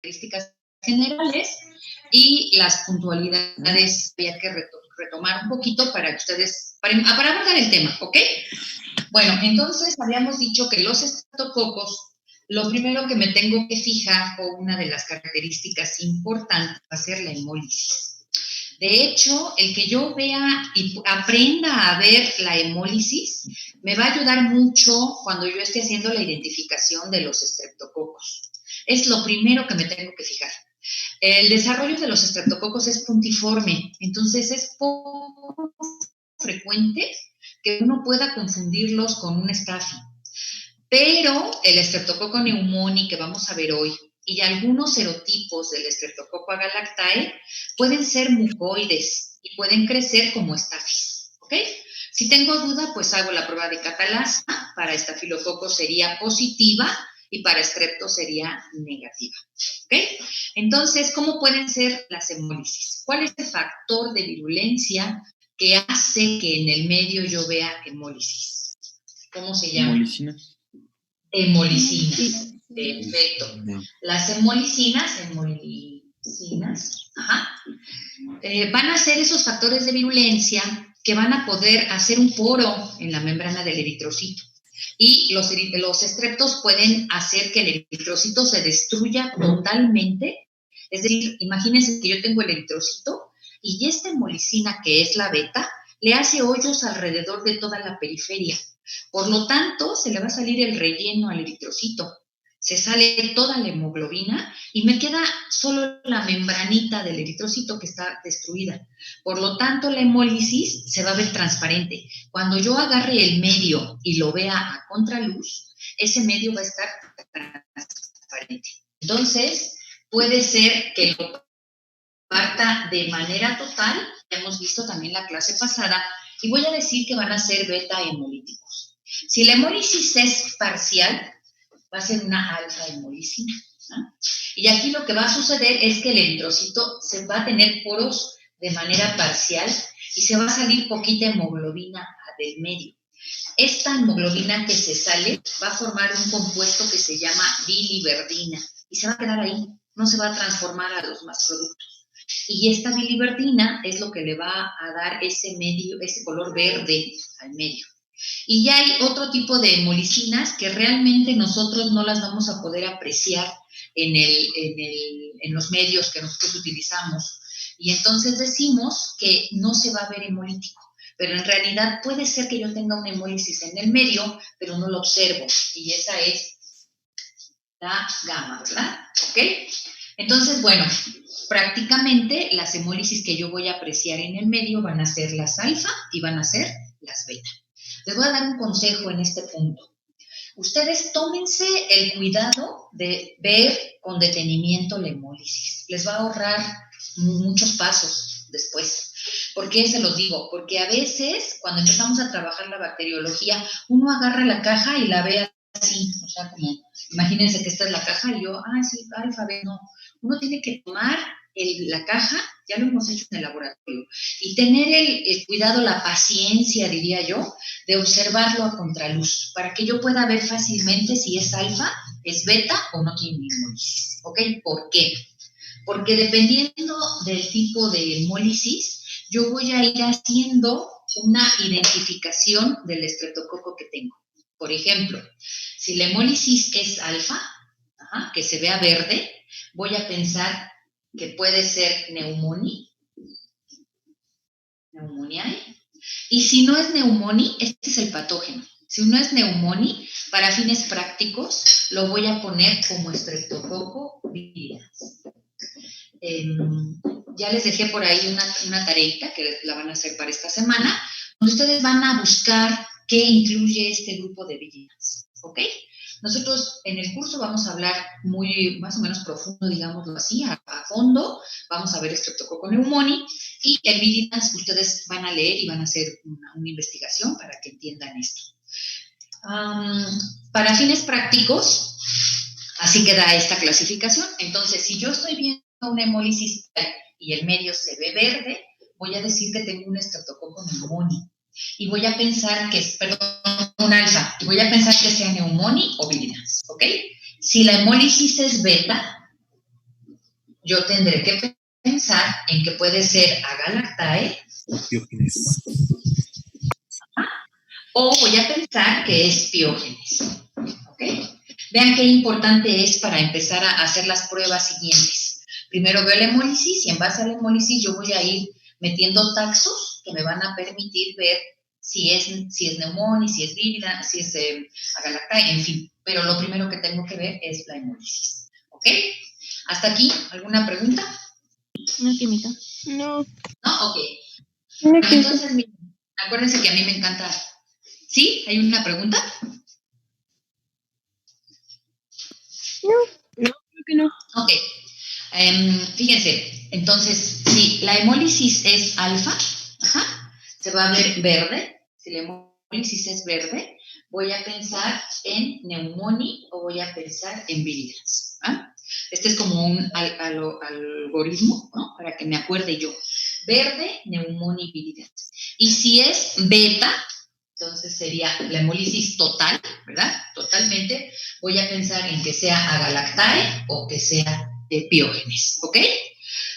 características generales y las puntualidades había que retomar un poquito para que ustedes, para abordar el tema, ¿ok? Bueno, entonces habíamos dicho que los estreptococos, lo primero que me tengo que fijar, o una de las características importantes, va a ser la hemólisis. De hecho, el que yo vea y aprenda a ver la hemólisis me va a ayudar mucho cuando yo esté haciendo la identificación de los estreptococos. Es lo primero que me tengo que fijar. El desarrollo de los estreptococos es puntiforme, entonces es poco frecuente que uno pueda confundirlos con un estafi. Pero el Streptococcus pneumoniae que vamos a ver hoy y algunos serotipos del Streptococcus agalactae pueden ser mucoides y pueden crecer como estafis, ¿ok? Si tengo duda, pues hago la prueba de catalasa. Para estafilococcus sería positiva y para estrepto sería negativa, ¿ok? Entonces, ¿cómo pueden ser las hemólisis? ¿Cuál es el factor de virulencia que hace que en el medio yo vea hemólisis? ¿Cómo se llama? Hemolicinas. Perfecto. Las hemolicinas, van a ser esos factores de virulencia que van a poder hacer un poro en la membrana del eritrocito. Y los estreptos pueden hacer que el eritrocito se destruya totalmente. Es decir, imagínense que yo tengo el eritrocito y esta hemolicina, que es la beta, le hace hoyos alrededor de toda la periferia. Por lo tanto, se le va a salir el relleno al eritrocito. Se sale toda la hemoglobina y me queda solo la membranita del eritrocito que está destruida. Por lo tanto, la hemólisis se va a ver transparente. Cuando yo agarre el medio y lo vea a contraluz, ese medio va a estar transparente. Entonces, puede ser que lo parta de manera total, ya hemos visto también la clase pasada, y voy a decir que van a ser beta hemolíticos. Si la hemólisis es parcial, va a ser una alfa hemolítica, ¿no? Y aquí lo que va a suceder es que el eritrocito se va a tener poros de manera parcial y se va a salir poquita hemoglobina del medio. Esta hemoglobina que se sale va a formar un compuesto que se llama biliverdina y se va a quedar ahí, no se va a transformar a los más productos. Y esta biliverdina es lo que le va a dar ese color verde al medio. Y ya hay otro tipo de hemolicinas que realmente nosotros no las vamos a poder apreciar en los medios que nosotros utilizamos. Y entonces decimos que no se va a ver hemolítico, pero en realidad puede ser que yo tenga una hemólisis en el medio, pero no lo observo. Y esa es la gamma, ¿verdad? ¿Ok? Entonces, bueno, prácticamente las hemólisis que yo voy a apreciar en el medio van a ser las alfa y van a ser las beta. Les voy a dar un consejo en este punto. Ustedes tómense el cuidado de ver con detenimiento la hemólisis. Les va a ahorrar muchos pasos después. ¿Por qué se los digo? Porque a veces, cuando empezamos a trabajar la bacteriología, uno agarra la caja y la ve así, o sea, como, imagínense que esta es la caja y yo, sí, alfa, beta, no. Uno tiene que tomar la caja, ya lo hemos hecho en el laboratorio, y tener el cuidado, la paciencia, diría yo, de observarlo a contraluz, para que yo pueda ver fácilmente si es alfa, es beta o no tiene hemólisis. ¿Ok? ¿Por qué? Porque dependiendo del tipo de hemólisis, yo voy a ir haciendo una identificación del estreptococo que tengo. Por ejemplo, si la hemólisis es alfa, que se vea verde, voy a pensar que puede ser neumoniae. Y si no es neumoniae, este es el patógeno. Si no es neumoniae, para fines prácticos, lo voy a poner como estreptococo viridans. Ya les dejé por ahí una tareita que la van a hacer para esta semana, donde ustedes van a buscar qué incluye este grupo de viridans, ¿ok? Nosotros en el curso vamos a hablar más o menos profundo, digámoslo así, a fondo. Vamos a ver Streptococcus pneumoniae y el viridans ustedes van a leer y van a hacer una investigación para que entiendan esto. Para fines prácticos, así queda esta clasificación. Entonces, si yo estoy viendo una hemólisis y el medio se ve verde, voy a decir que tengo un Streptococcus pneumoniae. Y voy a pensar que es, un alfa, y voy a pensar que sea neumoniae o viridans, ¿ok? Si la hemólisis es beta, yo tendré que pensar en que puede ser Agalactae Piógenes. o voy a pensar que es Piógenes. ¿Ok? Vean qué importante es para empezar a hacer las pruebas siguientes. Primero veo la hemólisis y en base a la hemólisis yo voy a ir metiendo taxos que me van a permitir ver si es Neumoni, si es Vírida, si es Agalactae, en fin. Pero lo primero que tengo que ver es la hemólisis. ¿Ok? ¿Hasta aquí? ¿Alguna pregunta? No, química. No. ¿No? Ok. Una Bueno, que entonces, miren, acuérdense que a mí me encanta. ¿Sí? ¿Hay una pregunta? no, creo que no. Ok. Fíjense, entonces, si la hemólisis es alfa, se va a ver verde. Si la hemólisis es verde, voy a pensar en Neumoni o voy a pensar en Viridians. Este es como un algoritmo, ¿no? Para que me acuerde yo. Verde, Neumoni, Viridians. Y si es beta, entonces sería la hemólisis total, ¿verdad? Totalmente. Voy a pensar en que sea Agalactae o que sea Piógenes, ¿ok?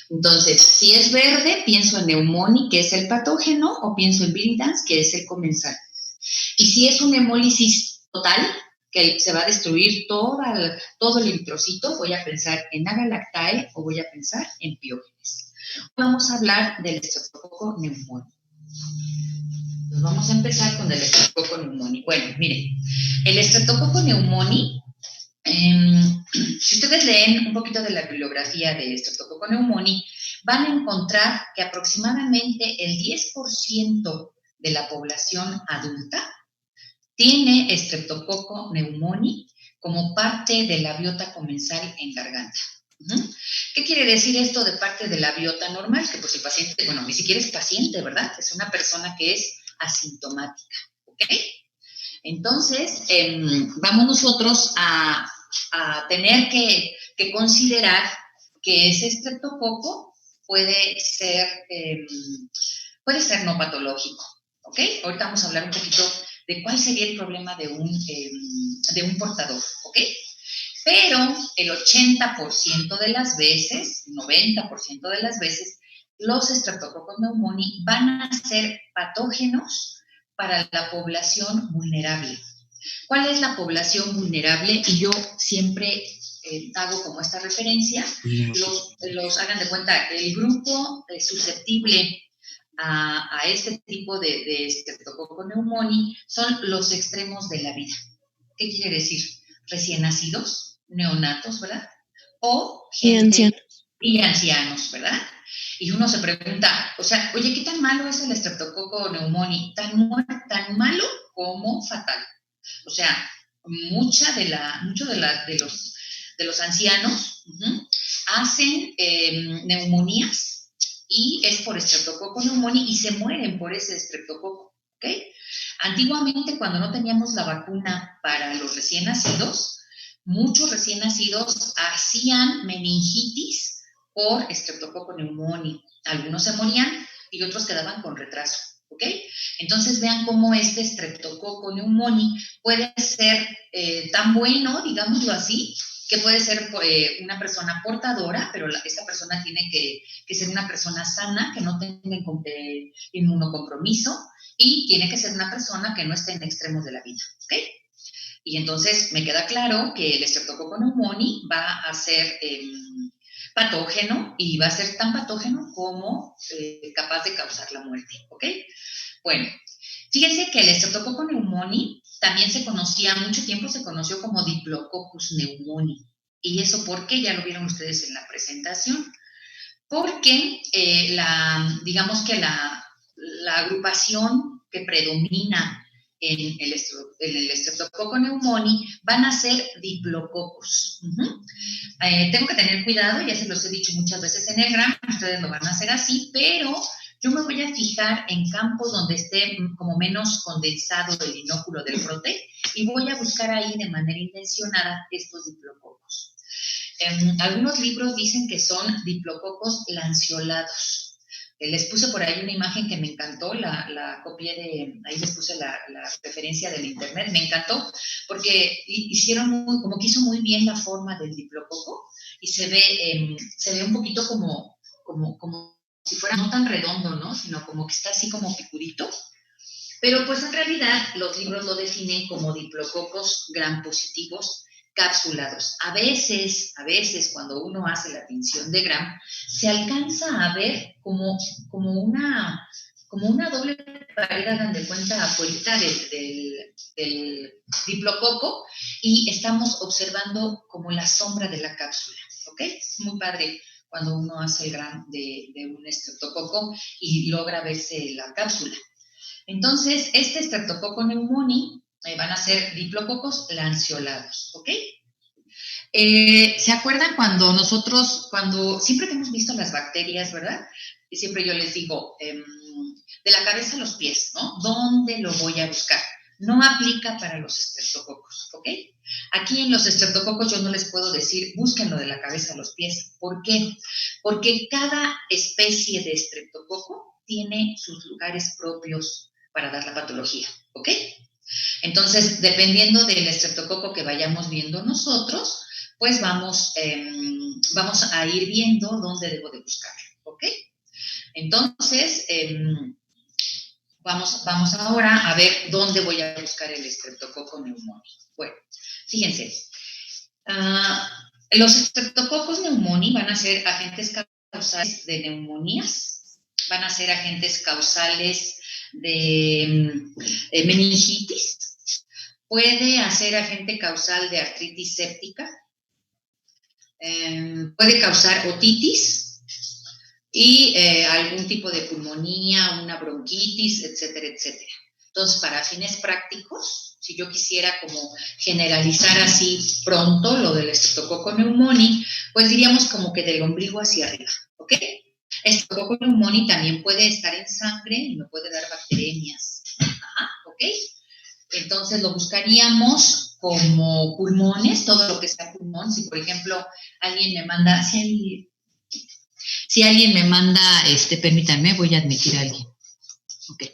Entonces, si es verde, pienso en Neumoni, que es el patógeno, o pienso en Viridans, que es el comensal. Y si es una hemólisis total, que se va a destruir todo el eritrocito, voy a pensar en Agalactae o voy a pensar en Piógenes. Vamos a hablar del Streptococcus pneumoniae. Pues vamos a empezar con el Streptococcus pneumoniae. Bueno, miren, el Streptococcus pneumoniae, si ustedes leen un poquito de la bibliografía de Streptococcus pneumoniae, van a encontrar que aproximadamente el 10% de la población adulta tiene Streptococcus pneumoniae como parte de la biota comensal en garganta. ¿Qué quiere decir esto de parte de la biota normal? Que pues el paciente, bueno, ni siquiera es paciente, ¿verdad? Es una persona que es asintomática, ¿ok? Entonces, vamos nosotros a tener que considerar que ese estreptococo puede ser no patológico, ¿ok? Ahorita vamos a hablar un poquito de cuál sería el problema de un portador, ¿ok? Pero el 80% de las veces, 90% de las veces, los Streptococcus pneumoniae van a ser patógenos para la población vulnerable. ¿Cuál es la población vulnerable? Y yo siempre hago como esta referencia, los hagan de cuenta, el grupo susceptible a este tipo de Streptococcus pneumoniae son los extremos de la vida. ¿Qué quiere decir? Recién nacidos, neonatos, ¿verdad? O gente y ancianos, ¿verdad? Y uno se pregunta, o sea, oye, ¿qué tan malo es el Streptococcus pneumoniae? Tan malo como fatal. O sea, muchos de los ancianos hacen neumonías y es por Streptococcus pneumoniae y se mueren por ese estreptococo, ¿ok? Antiguamente, cuando no teníamos la vacuna para los recién nacidos, muchos recién nacidos hacían meningitis por Streptococcus pneumoniae. Algunos se morían y otros quedaban con retraso, ¿ok? Entonces vean cómo este Streptococcus pneumoniae puede ser tan bueno, digámoslo así, que puede ser una persona portadora, pero esta persona tiene que ser una persona sana, que no tenga inmunocompromiso, y tiene que ser una persona que no esté en extremos de la vida, ¿ok? Y entonces me queda claro que el Streptococcus pneumoniae va a ser patógeno y va a ser tan patógeno como capaz de causar la muerte, ¿ok? Bueno, fíjense que el Streptococcus pneumoniae también mucho tiempo se conoció como Diplococcus pneumoniae. ¿Y eso por qué? Ya lo vieron ustedes en la presentación. Porque digamos que la agrupación que predomina en el Streptococcus pneumoniae van a ser diplococos. Tengo que tener cuidado, ya se los he dicho muchas veces en el GRAM, ustedes lo van a hacer así, pero yo me voy a fijar en campos donde esté como menos condensado el inóculo del brote y voy a buscar ahí de manera intencionada estos diplococos. Algunos libros dicen que son diplococos lanceolados. Les puse por ahí una imagen que me encantó, la copié ahí les puse la referencia del internet, me encantó, porque como que hizo muy bien la forma del diplococo, y se ve un poquito como si fuera no tan redondo, ¿no? Sino como que está así como picudito. Pero pues en realidad los libros lo definen como diplococos gram positivos capsulados. A veces, cuando uno hace la tinción de gram, se alcanza a ver como una doble pared, hagan de cuenta, afuera del diplococo, y estamos observando como la sombra de la cápsula, ¿ok? Es muy padre cuando uno hace el gram de un estreptococo y logra verse la cápsula. Entonces, este Streptococcus pneumoniae van a ser diplococos lanceolados, ¿ok? ¿Se acuerdan cuando siempre que hemos visto las bacterias, ¿verdad? Y siempre yo les digo, de la cabeza a los pies, ¿no? ¿Dónde lo voy a buscar? No aplica para los estreptococos, ¿ok? Aquí en los estreptococos yo no les puedo decir, búsquenlo de la cabeza a los pies. ¿Por qué? Porque cada especie de estreptococo tiene sus lugares propios para dar la patología, ¿ok? Entonces, dependiendo del estreptococo que vayamos viendo nosotros, pues vamos a ir viendo dónde debo de buscarlo, ¿ok? Entonces, vamos ahora a ver dónde voy a buscar el Streptococcus pneumoniae. Bueno, fíjense, los Streptococcus pneumoniae van a ser agentes causales de neumonías, van a ser agentes causales de meningitis, puede ser agente causal de artritis séptica, puede causar otitis y algún tipo de pulmonía, una bronquitis, etcétera, etcétera. Entonces, para fines prácticos, si yo quisiera como generalizar así pronto lo del Streptococcus pneumoniae, pues diríamos como que del ombligo hacia arriba, ¿ok? Streptococcus pneumoniae también puede estar en sangre y me puede dar bacteremias, ¿ok? Entonces lo buscaríamos como pulmones, todo lo que sea pulmón. Si por ejemplo alguien me manda, si alguien me manda, permítanme, voy a admitir a alguien. Okay.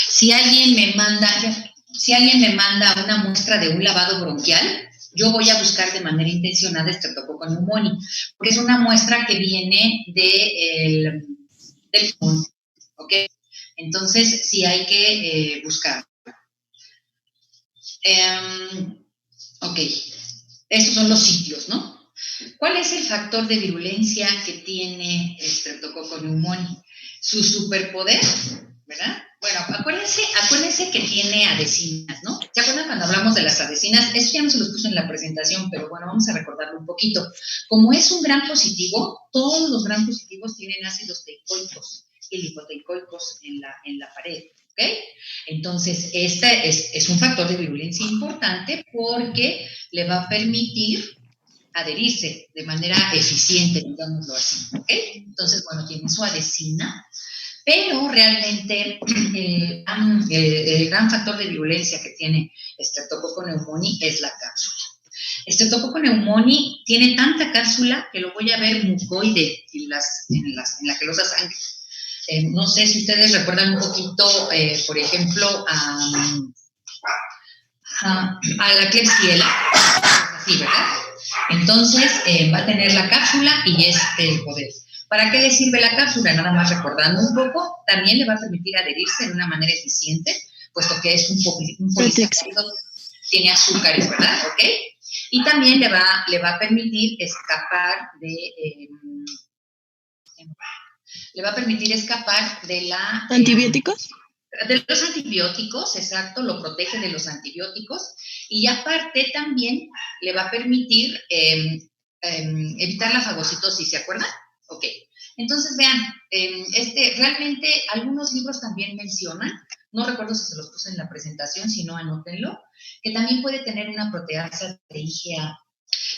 Si alguien me manda una muestra de un lavado bronquial, yo voy a buscar de manera intencionada Streptococcus pneumoniae, porque es una muestra que viene del pulmón, ¿ok? Entonces sí hay que buscar. Ok, estos son los sitios, ¿no? ¿Cuál es el factor de virulencia que tiene el Streptococcus pneumoniae? Su superpoder, ¿verdad? Bueno, acuérdense que tiene adhesinas, ¿no? ¿Se acuerdan cuando hablamos de las adhesinas? Eso ya no se los puse en la presentación, pero bueno, vamos a recordarlo un poquito. Como es un gran positivo, todos los gran positivos tienen ácidos teicoicos y lipoteicoicos en la pared, ¿ok? Entonces, este es un factor de virulencia importante porque le va a permitir adherirse de manera eficiente, digámoslo así, ¿ok? Entonces, bueno, tiene su adhesina, pero realmente el gran factor de virulencia que tiene Streptococcus pneumoniae es la cápsula. Streptococcus pneumoniae tiene tanta cápsula que lo voy a ver mucoide en la gelosa sangre. No sé si ustedes recuerdan un poquito, por ejemplo, a la Klebsiella, así, ¿verdad? Entonces, va a tener la cápsula y es el poder. ¿Para qué le sirve la cápsula? Nada más recordando un poco, también le va a permitir adherirse de una manera eficiente, puesto que es un polisacárido, tiene azúcares, ¿verdad? ¿Ok? Y también le va a permitir escapar de la... ¿Antibióticos? De los antibióticos, exacto, lo protege de los antibióticos, y aparte también le va a permitir evitar la fagocitosis, ¿se acuerdan? Ok, entonces vean, realmente algunos libros también mencionan, no recuerdo si se los puse en la presentación, si no, anótenlo, que también puede tener una proteasa de IgA.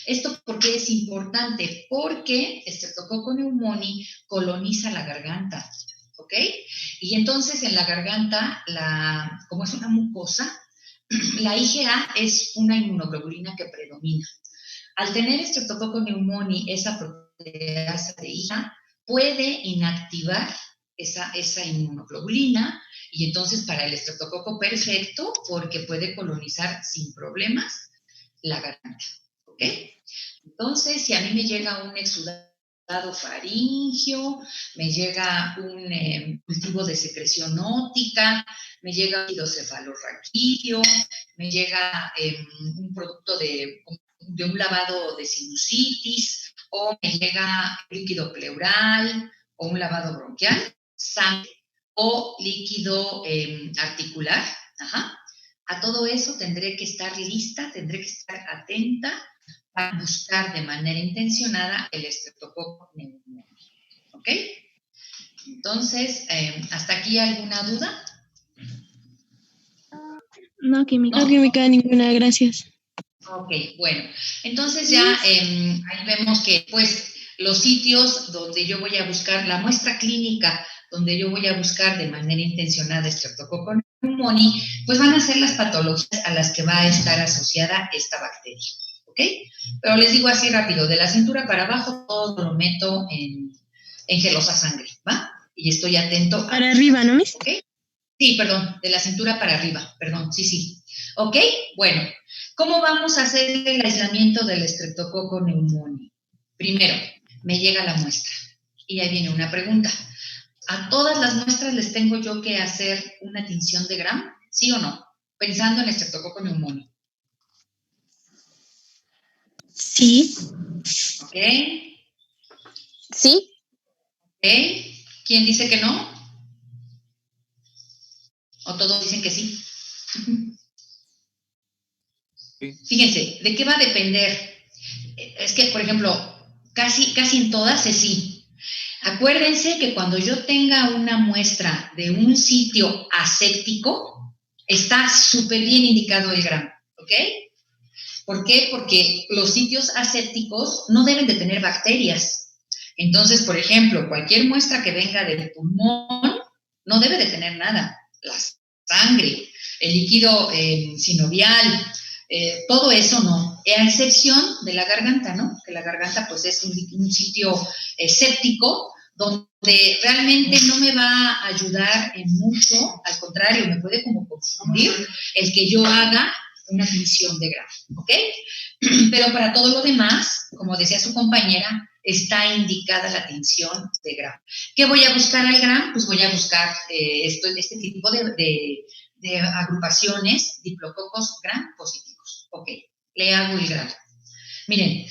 ¿Esto por qué es importante? Porque Streptococcus pneumoniae coloniza la garganta, ¿ok? Y entonces en la garganta, como es una mucosa, la IgA es una inmunoglobulina que predomina. Al tener Streptococcus pneumoniae, esa proteasa de IgA puede inactivar esa inmunoglobulina, y entonces para el estreptococo perfecto, porque puede colonizar sin problemas la garganta, ¿ok? Entonces, si a mí me llega un exudado faríngeo, me llega un cultivo de secreción óptica, me llega un cefalorraquídeo, me llega un producto de un lavado de sinusitis, o me llega líquido pleural, o un lavado bronquial, sangre, o líquido articular, ajá. A todo eso tendré que estar lista, tendré que estar atenta para buscar de manera intencionada el estreptococo pneumoniae. ¿Ok? Entonces, ¿hasta aquí alguna duda? No, química. No, química, ninguna, gracias. Ok, bueno. Entonces ya ahí vemos que pues los sitios donde yo voy a buscar la muestra clínica, donde yo voy a buscar de manera intencionada Streptococcus pneumoniae, pues van a ser las patologías a las que va a estar asociada esta bacteria. ¿Ok? Pero les digo así rápido, de la cintura para abajo todo lo meto en gelosa sangre, ¿va? Y estoy atento. Para arriba, ¿no, Miss? ¿Ok? Sí, perdón, de la cintura para arriba, perdón, sí. ¿Ok? Bueno, ¿cómo vamos a hacer el aislamiento del Streptococcus pneumoniae? Primero, me llega la muestra y ahí viene una pregunta. ¿A todas las muestras les tengo yo que hacer una tinción de Gram? ¿Sí o no? Pensando en Streptococcus pneumoniae. Sí. ¿Ok? Sí. ¿Ok? ¿Quién dice que no? ¿O todos dicen que sí? Fíjense, ¿de qué va a depender? Es que, por ejemplo, casi en todas es sí. Acuérdense que cuando yo tenga una muestra de un sitio aséptico, está súper bien indicado el Gram, ¿ok? ¿Por qué? Porque los sitios asépticos no deben de tener bacterias. Entonces, por ejemplo, cualquier muestra que venga del pulmón no debe de tener nada. La sangre, el líquido sinovial, todo eso no, a excepción de la garganta, ¿no? Que la garganta pues es un sitio séptico donde realmente no me va a ayudar en mucho, al contrario, me puede como confundir el que yo haga una tinción de Gram, ¿ok? Pero para todo lo demás, como decía su compañera, está indicada la tinción de Gram. ¿Qué voy a buscar al Gram? Pues voy a buscar este tipo de agrupaciones, diplococos Gram positivos. Ok, le hago el Gram. Miren,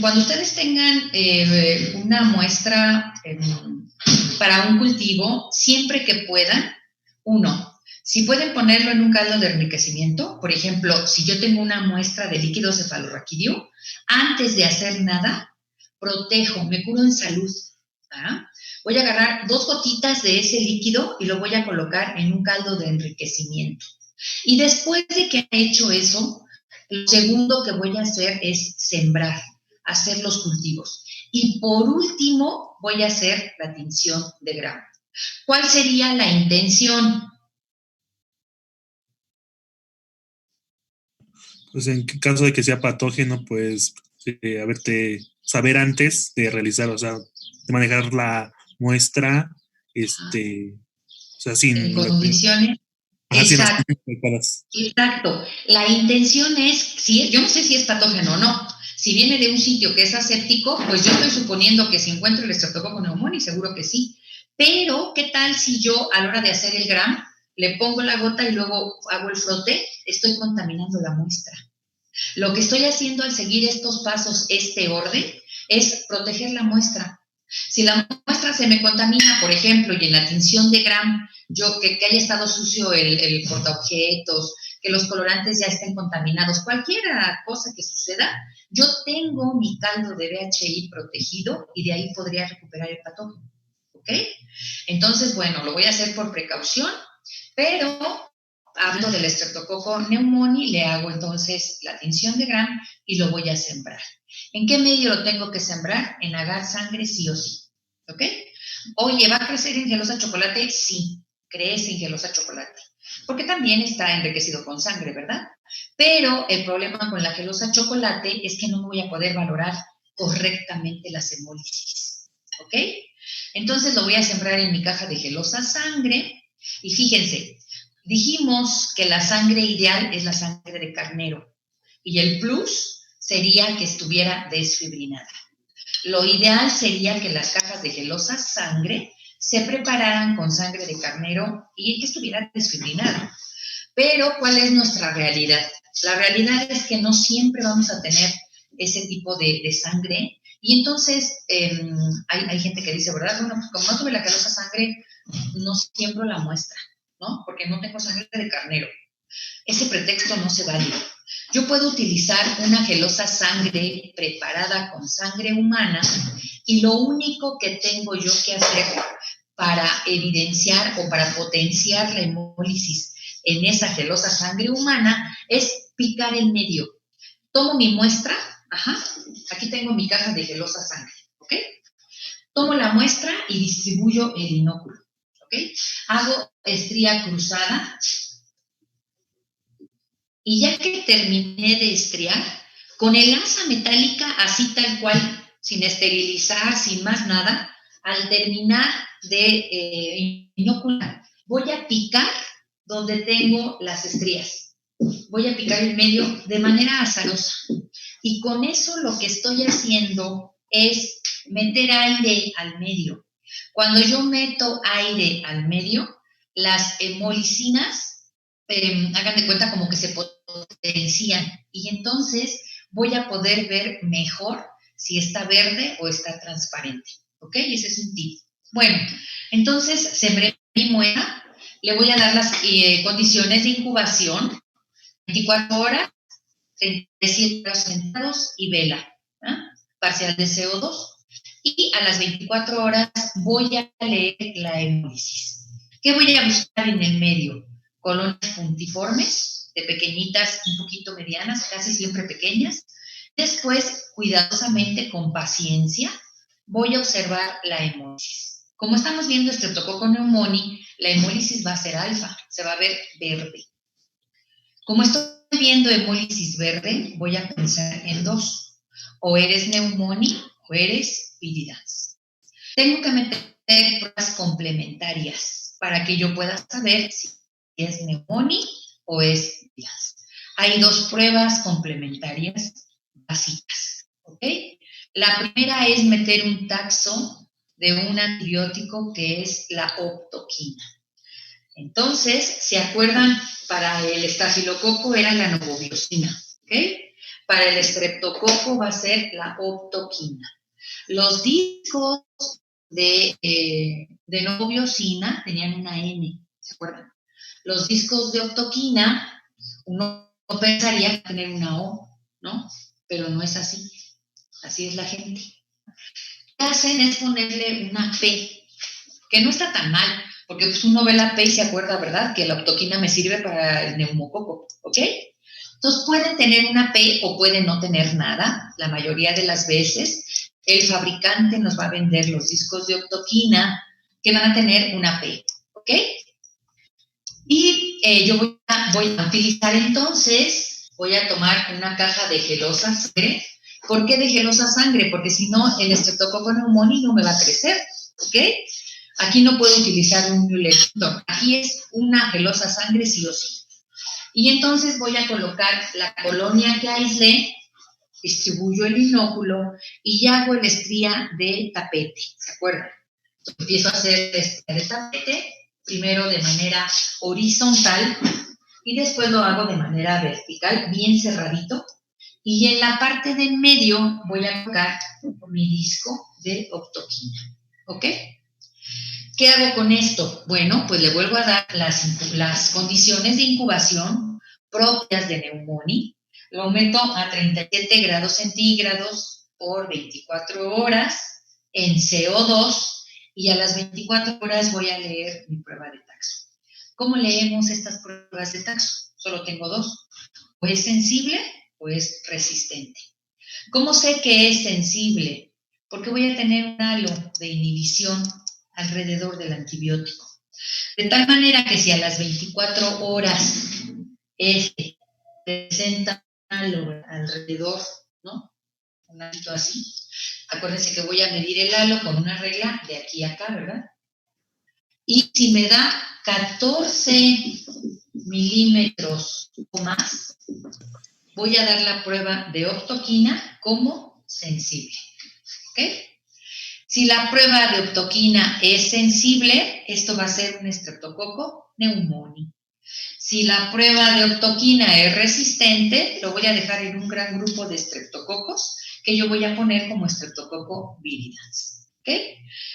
cuando ustedes tengan una muestra para un cultivo, siempre que puedan, si pueden ponerlo en un caldo de enriquecimiento, por ejemplo, si yo tengo una muestra de líquido cefalorraquídeo, antes de hacer nada, protejo, me curo en salud. ¿Ah? Voy a agarrar 2 gotitas de ese líquido y lo voy a colocar en un caldo de enriquecimiento. Y después de que he hecho eso, lo segundo que voy a hacer es sembrar, hacer los cultivos. Y por último, voy a hacer la tinción de Gram. ¿Cuál sería la intención? Pues en caso de que sea patógeno, pues saber antes de realizar, o sea, de manejar la muestra, o sea, sin en condiciones. Exacto. Exacto. La intención es, yo no sé si es patógeno o no. Si viene de un sitio que es aséptico, pues yo estoy suponiendo que si encuentro el Streptococcus pneumoniae, seguro que sí. Pero, ¿qué tal si yo a la hora de hacer el Gram le pongo la gota y luego hago el frote? Estoy contaminando la muestra. Lo que estoy haciendo al seguir estos pasos, este orden, es proteger la muestra. Si la muestra se me contamina, por ejemplo, y en la tinción de Gram, que haya estado sucio el portaobjetos, que los colorantes ya estén contaminados, cualquier cosa que suceda, yo tengo mi caldo de BHI protegido y de ahí podría recuperar el patógeno. ¿Ok? Entonces, bueno, lo voy a hacer por precaución, pero hablo del Streptococcus pneumoniae, le hago entonces la tinción de Gram y lo voy a sembrar. ¿En qué medio lo tengo que sembrar? En agar sangre sí o sí. ¿Ok? Oye, ¿va a crecer en gelosa chocolate? Sí, crece en gelosa chocolate. Porque también está enriquecido con sangre, ¿verdad? Pero el problema con la gelosa chocolate es que no voy a poder valorar correctamente las hemólisis. ¿Ok? Entonces lo voy a sembrar en mi caja de gelosa sangre. Y fíjense, dijimos que la sangre ideal es la sangre de carnero. Y el plus sería que estuviera desfibrinada. Lo ideal sería que las cajas de gelosa sangre se prepararan con sangre de carnero y que estuviera desfibrinada. Pero, ¿cuál es nuestra realidad? La realidad es que no siempre vamos a tener ese tipo de sangre. Y entonces hay gente que dice, ¿verdad? Bueno, pues como no tuve la gelosa sangre, no siembro la muestra, ¿no? Porque no tengo sangre de carnero. Ese pretexto no se vale. Yo puedo utilizar una gelosa sangre preparada con sangre humana y lo único que tengo yo que hacer para evidenciar o para potenciar la hemólisis en esa gelosa sangre humana es picar el medio. Tomo mi muestra, aquí tengo mi caja de gelosa sangre, ¿ok? Tomo la muestra y distribuyo el inóculo, ¿ok? Hago estría cruzada. Y ya que terminé de estriar, con el asa metálica, así tal cual, sin esterilizar, sin más nada, al terminar de inocular, voy a picar donde tengo las estrías. Voy a picar el medio de manera azarosa. Y con eso lo que estoy haciendo es meter aire al medio. Cuando yo meto aire al medio, las hemolicinas, hagan de cuenta como que se potencian y entonces voy a poder ver mejor si está verde o está transparente, ¿ok? Ese es un tip. Bueno, entonces sembré mi muestra, le voy a dar las condiciones de incubación, 24 horas, 37 grados centígrados y vela, parcial de CO2, y a las 24 horas voy a leer la hemólisis. ¿Qué voy a buscar en el medio? Colonias puntiformes, de pequeñitas, un poquito medianas, casi siempre pequeñas. Después, cuidadosamente, con paciencia, voy a observar la hemólisis. Como estamos viendo Streptococcus pneumoniae, la hemólisis va a ser alfa, se va a ver verde. Como estoy viendo hemólisis verde, voy a pensar en dos. O eres pneumoniae o eres viridans. Tengo que meter pruebas complementarias para que yo pueda saber si es pneumoniae o es viridans. Hay dos pruebas complementarias básicas, ¿ok? La primera es meter un taxo de un antibiótico que es la octoquina. Entonces, ¿se acuerdan? Para el estafilococo era la novobiosina, ¿ok? Para el estreptococo va a ser la octoquina. Los discos de novobiosina tenían una N, ¿se acuerdan? Los discos de octoquina, uno pensaría tener una O, ¿no? Pero no es así. Así es la gente. Lo que hacen es ponerle una P, que no está tan mal, porque pues uno ve la P y se acuerda, ¿verdad? Que la octoquina me sirve para el neumococo, ¿ok? Entonces pueden tener una P o pueden no tener nada. La mayoría de las veces el fabricante nos va a vender los discos de octoquina que van a tener una P, ¿ok? Y yo voy a utilizar entonces, voy a tomar una caja de gelosa sangre. ¿Por qué de gelosa sangre? Porque si no, el Streptococcus pneumoniae no me va a crecer, ¿ok? Aquí no puedo utilizar un violentor. Aquí es una gelosa sangre sí o sí. Y entonces voy a colocar la colonia que aislé, distribuyo el inóculo y hago el estría de tapete, ¿se acuerdan? Entonces, empiezo a hacer el estría de tapete, primero de manera horizontal y después lo hago de manera vertical, bien cerradito. Y en la parte de en medio voy a colocar mi disco de octoquina, ¿ok? ¿Qué hago con esto? Bueno, pues le vuelvo a dar las condiciones de incubación propias de neumonía. Lo meto a 37 grados centígrados por 24 horas en CO2 y a las 24 horas voy a leer mi prueba de taxo. ¿Cómo leemos estas pruebas de taxo? Solo tengo dos. O es sensible o es resistente. ¿Cómo sé que es sensible? Porque voy a tener un halo de inhibición alrededor del antibiótico. De tal manera que si a las 24 horas presenta un halo alrededor, ¿no? un ladito así. Acuérdense que voy a medir el halo con una regla de aquí a acá, ¿verdad? Y si me da 14 milímetros o más, voy a dar la prueba de octoquina como sensible. ¿Ok? Si la prueba de octoquina es sensible, esto va a ser un estreptococo pneumoniae. Si la prueba de octoquina es resistente, lo voy a dejar en un gran grupo de estreptococos que yo voy a poner como estreptococo viridans. ¿Ok?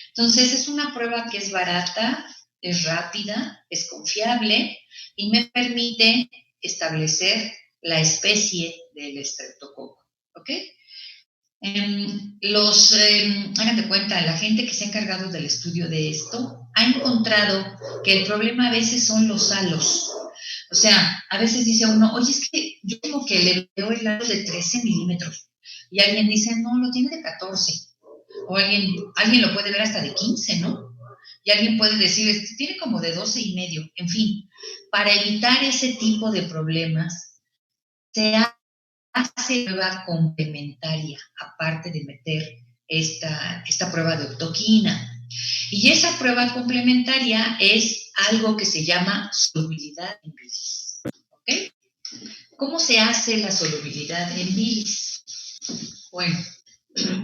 Entonces, es una prueba que es barata, es rápida, es confiable y me permite establecer la especie del estreptococo. ¿Ok? Hagan de cuenta, la gente que se ha encargado del estudio de esto ha encontrado que el problema a veces son los halos. O sea, a veces dice uno, oye, es que yo como que le veo el halo de 13 milímetros. Y alguien dice, no, lo tiene de 14. O alguien lo puede ver hasta de 15, ¿no? Y alguien puede decir, tiene como de 12,5. En fin, para evitar ese tipo de problemas, se hace prueba complementaria, aparte de meter esta prueba de octoquina. Y esa prueba complementaria es algo que se llama solubilidad en bilis. ¿Ok? ¿Cómo se hace la solubilidad en bilis? Bueno,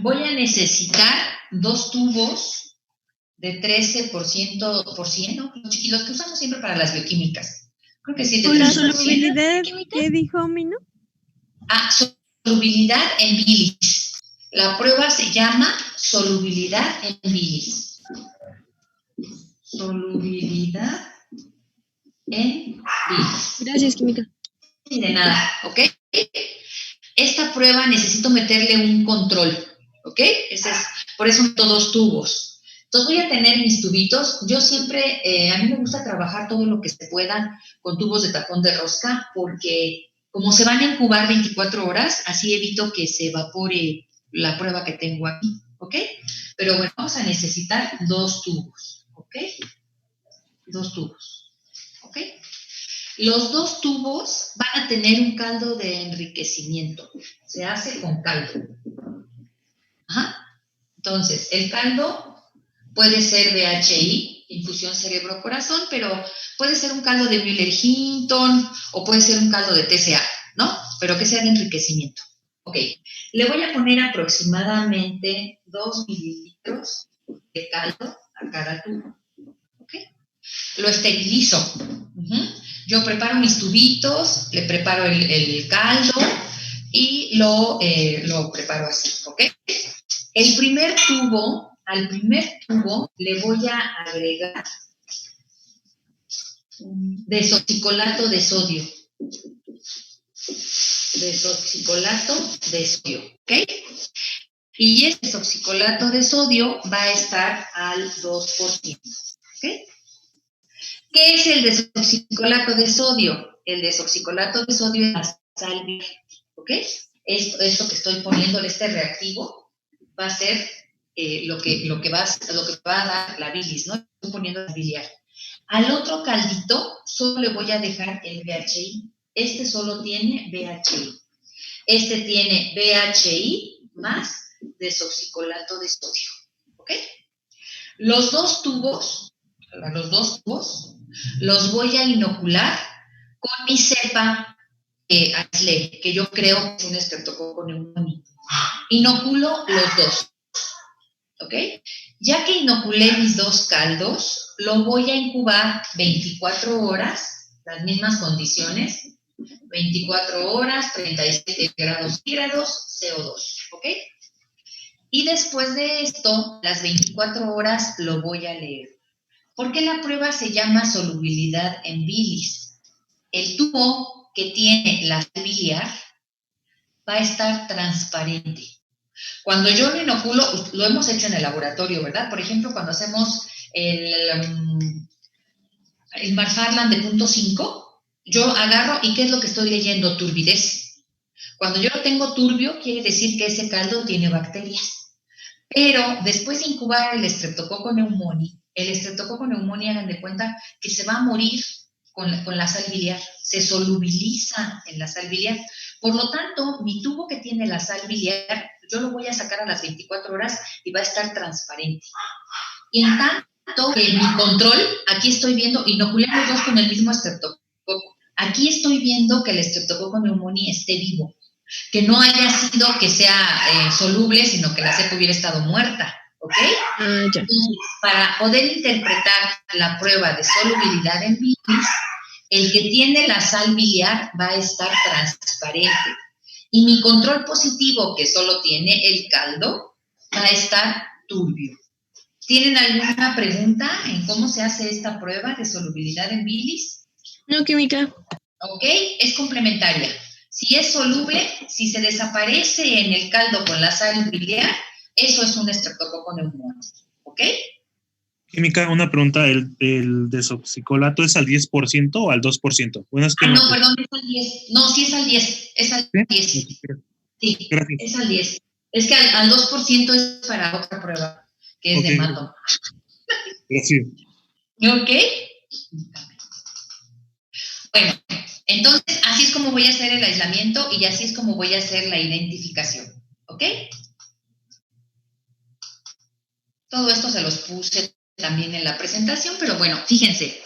voy a necesitar 2 tubos de 13% ¿no? Los que usamos siempre para las bioquímicas. Creo que sí, de 13%. ¿La solubilidad qué dijo, Mino? Solubilidad en bilis. La prueba se llama solubilidad en bilis. Solubilidad en bilis. Gracias, química. Y de nada, ¿ok? Esta prueba necesito meterle un control, ¿ok? Por eso meto 2 tubos. Entonces voy a tener mis tubitos. Yo siempre, a mí me gusta trabajar todo lo que se pueda con tubos de tapón de rosca porque como se van a incubar 24 horas, así evito que se evapore la prueba que tengo aquí, ¿ok? Pero bueno, vamos a necesitar 2 tubos, ¿ok? 2 tubos, ¿ok? Los 2 tubos van a tener un caldo de enriquecimiento. Se hace con caldo. Ajá. Entonces, el caldo puede ser BHI, infusión cerebro-corazón, pero puede ser un caldo de Müller-Hinton o puede ser un caldo de TCA, ¿no? Pero que sea de enriquecimiento. Ok. Le voy a poner aproximadamente 2 mililitros de caldo a cada tubo. ¿Ok? Lo esterilizo. Yo preparo mis tubitos, le preparo el caldo y lo preparo así, ¿ok? Al primer tubo le voy a agregar desoxicolato de sodio. Desoxicolato de sodio, ¿ok? Y este desoxicolato de sodio va a estar al 2%, ¿ok? ¿Qué es el desoxicolato de sodio? El desoxicolato de sodio es la sal biliar, ¿ok? Esto que estoy poniéndole, este reactivo, va a ser lo que va a dar la bilis, ¿no? Estoy poniendo la biliar. Al otro caldito solo le voy a dejar el BHI. Este solo tiene BHI. Este tiene BHI más desoxicolato de sodio, ¿ok? Los dos tubos los voy a inocular con mi cepa Aislé, que yo creo que es un estreptococo pneumoniae. Inoculo los 2, ¿ok? Ya que inoculé mis 2 caldos, lo voy a incubar 24 horas, las mismas condiciones, 24 horas, 37 grados centígrados, CO2, ¿ok? Y después de esto, las 24 horas lo voy a leer. ¿Por qué la prueba se llama solubilidad en bilis? El tubo que tiene la sal biliar va a estar transparente. Cuando yo lo inoculo, lo hemos hecho en el laboratorio, ¿verdad? Por ejemplo, cuando hacemos el Marfarland de 0.5, yo agarro y ¿qué es lo que estoy leyendo? Turbidez. Cuando yo lo tengo turbio, quiere decir que ese caldo tiene bacterias. Pero después de incubar el Streptococcus pneumoniae, hagan de cuenta que se va a morir con la sal biliar, se solubiliza en la sal biliar. Por lo tanto, mi tubo que tiene la sal biliar yo lo voy a sacar a las 24 horas y va a estar transparente. Y en tanto que mi control, aquí estoy viendo, inoculé los dos con el mismo estreptococo. Aquí estoy viendo que el Streptococcus pneumoniae esté vivo, que no haya sido que sea soluble, sino que la cepa hubiera estado muerta, ¿ok? Ya. Entonces, para poder interpretar la prueba de solubilidad en bilis, el que tiene la sal biliar va a estar transparente. Y mi control positivo, que solo tiene el caldo, va a estar turbio. ¿Tienen alguna pregunta en cómo se hace esta prueba de solubilidad en bilis? No, química. ¿Ok? Es complementaria. Si es soluble, si se desaparece en el caldo con la sal biliar, eso es un estreptococo pneumoniae. ¿Ok? Química, una pregunta, ¿el desoxicolato es al 10% o al 2%? Bueno, es que no, perdón, es al 10. No, sí es al 10. Es al 10. Sí, gracias. es al 10. Es que al 2% es para otra prueba, que es de mato. Gracias. ¿Ok? Bueno, entonces así es como voy a hacer el aislamiento y así es como voy a hacer la identificación. ¿Ok? Todo esto se los puse también en la presentación, pero bueno, fíjense.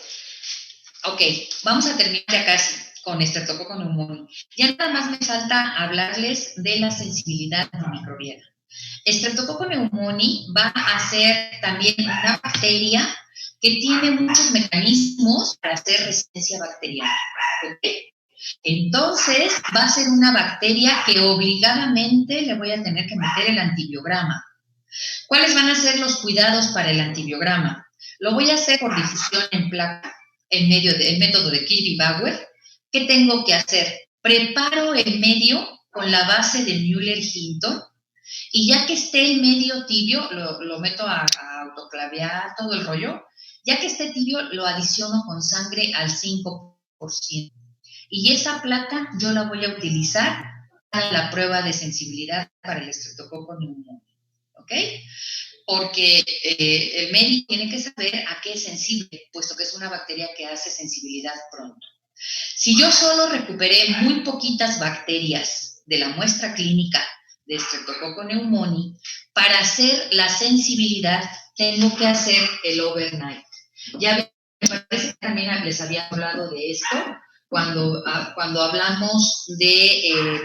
Ok, vamos a terminar ya casi con Streptococcus pneumoniae. Ya nada más me falta hablarles de la sensibilidad antimicrobiana. Streptococcus pneumoniae va a ser también una bacteria que tiene muchos mecanismos para hacer resistencia bacteriana. ¿Ok? Entonces, va a ser una bacteria que obligadamente le voy a tener que meter el antibiograma. ¿Cuáles van a ser los cuidados para el antibiograma? Lo voy a hacer por difusión en placa, en medio del método de Kilby-Bauer. ¿Qué tengo que hacer? Preparo el medio con la base de Müller-Hinton y ya que esté el medio tibio, lo meto a autoclavear, todo el rollo. Ya que esté tibio, lo adiciono con sangre al 5%. Y esa placa yo la voy a utilizar para la prueba de sensibilidad para el Streptococcus pneumoniae. ¿Ok? Porque el médico tiene que saber a qué es sensible, puesto que es una bacteria que hace sensibilidad pronto. Si yo solo recuperé muy poquitas bacterias de la muestra clínica de Streptococcus pneumoniae, para hacer la sensibilidad tengo que hacer el overnight. Ya me parece que también les había hablado de esto cuando hablamos de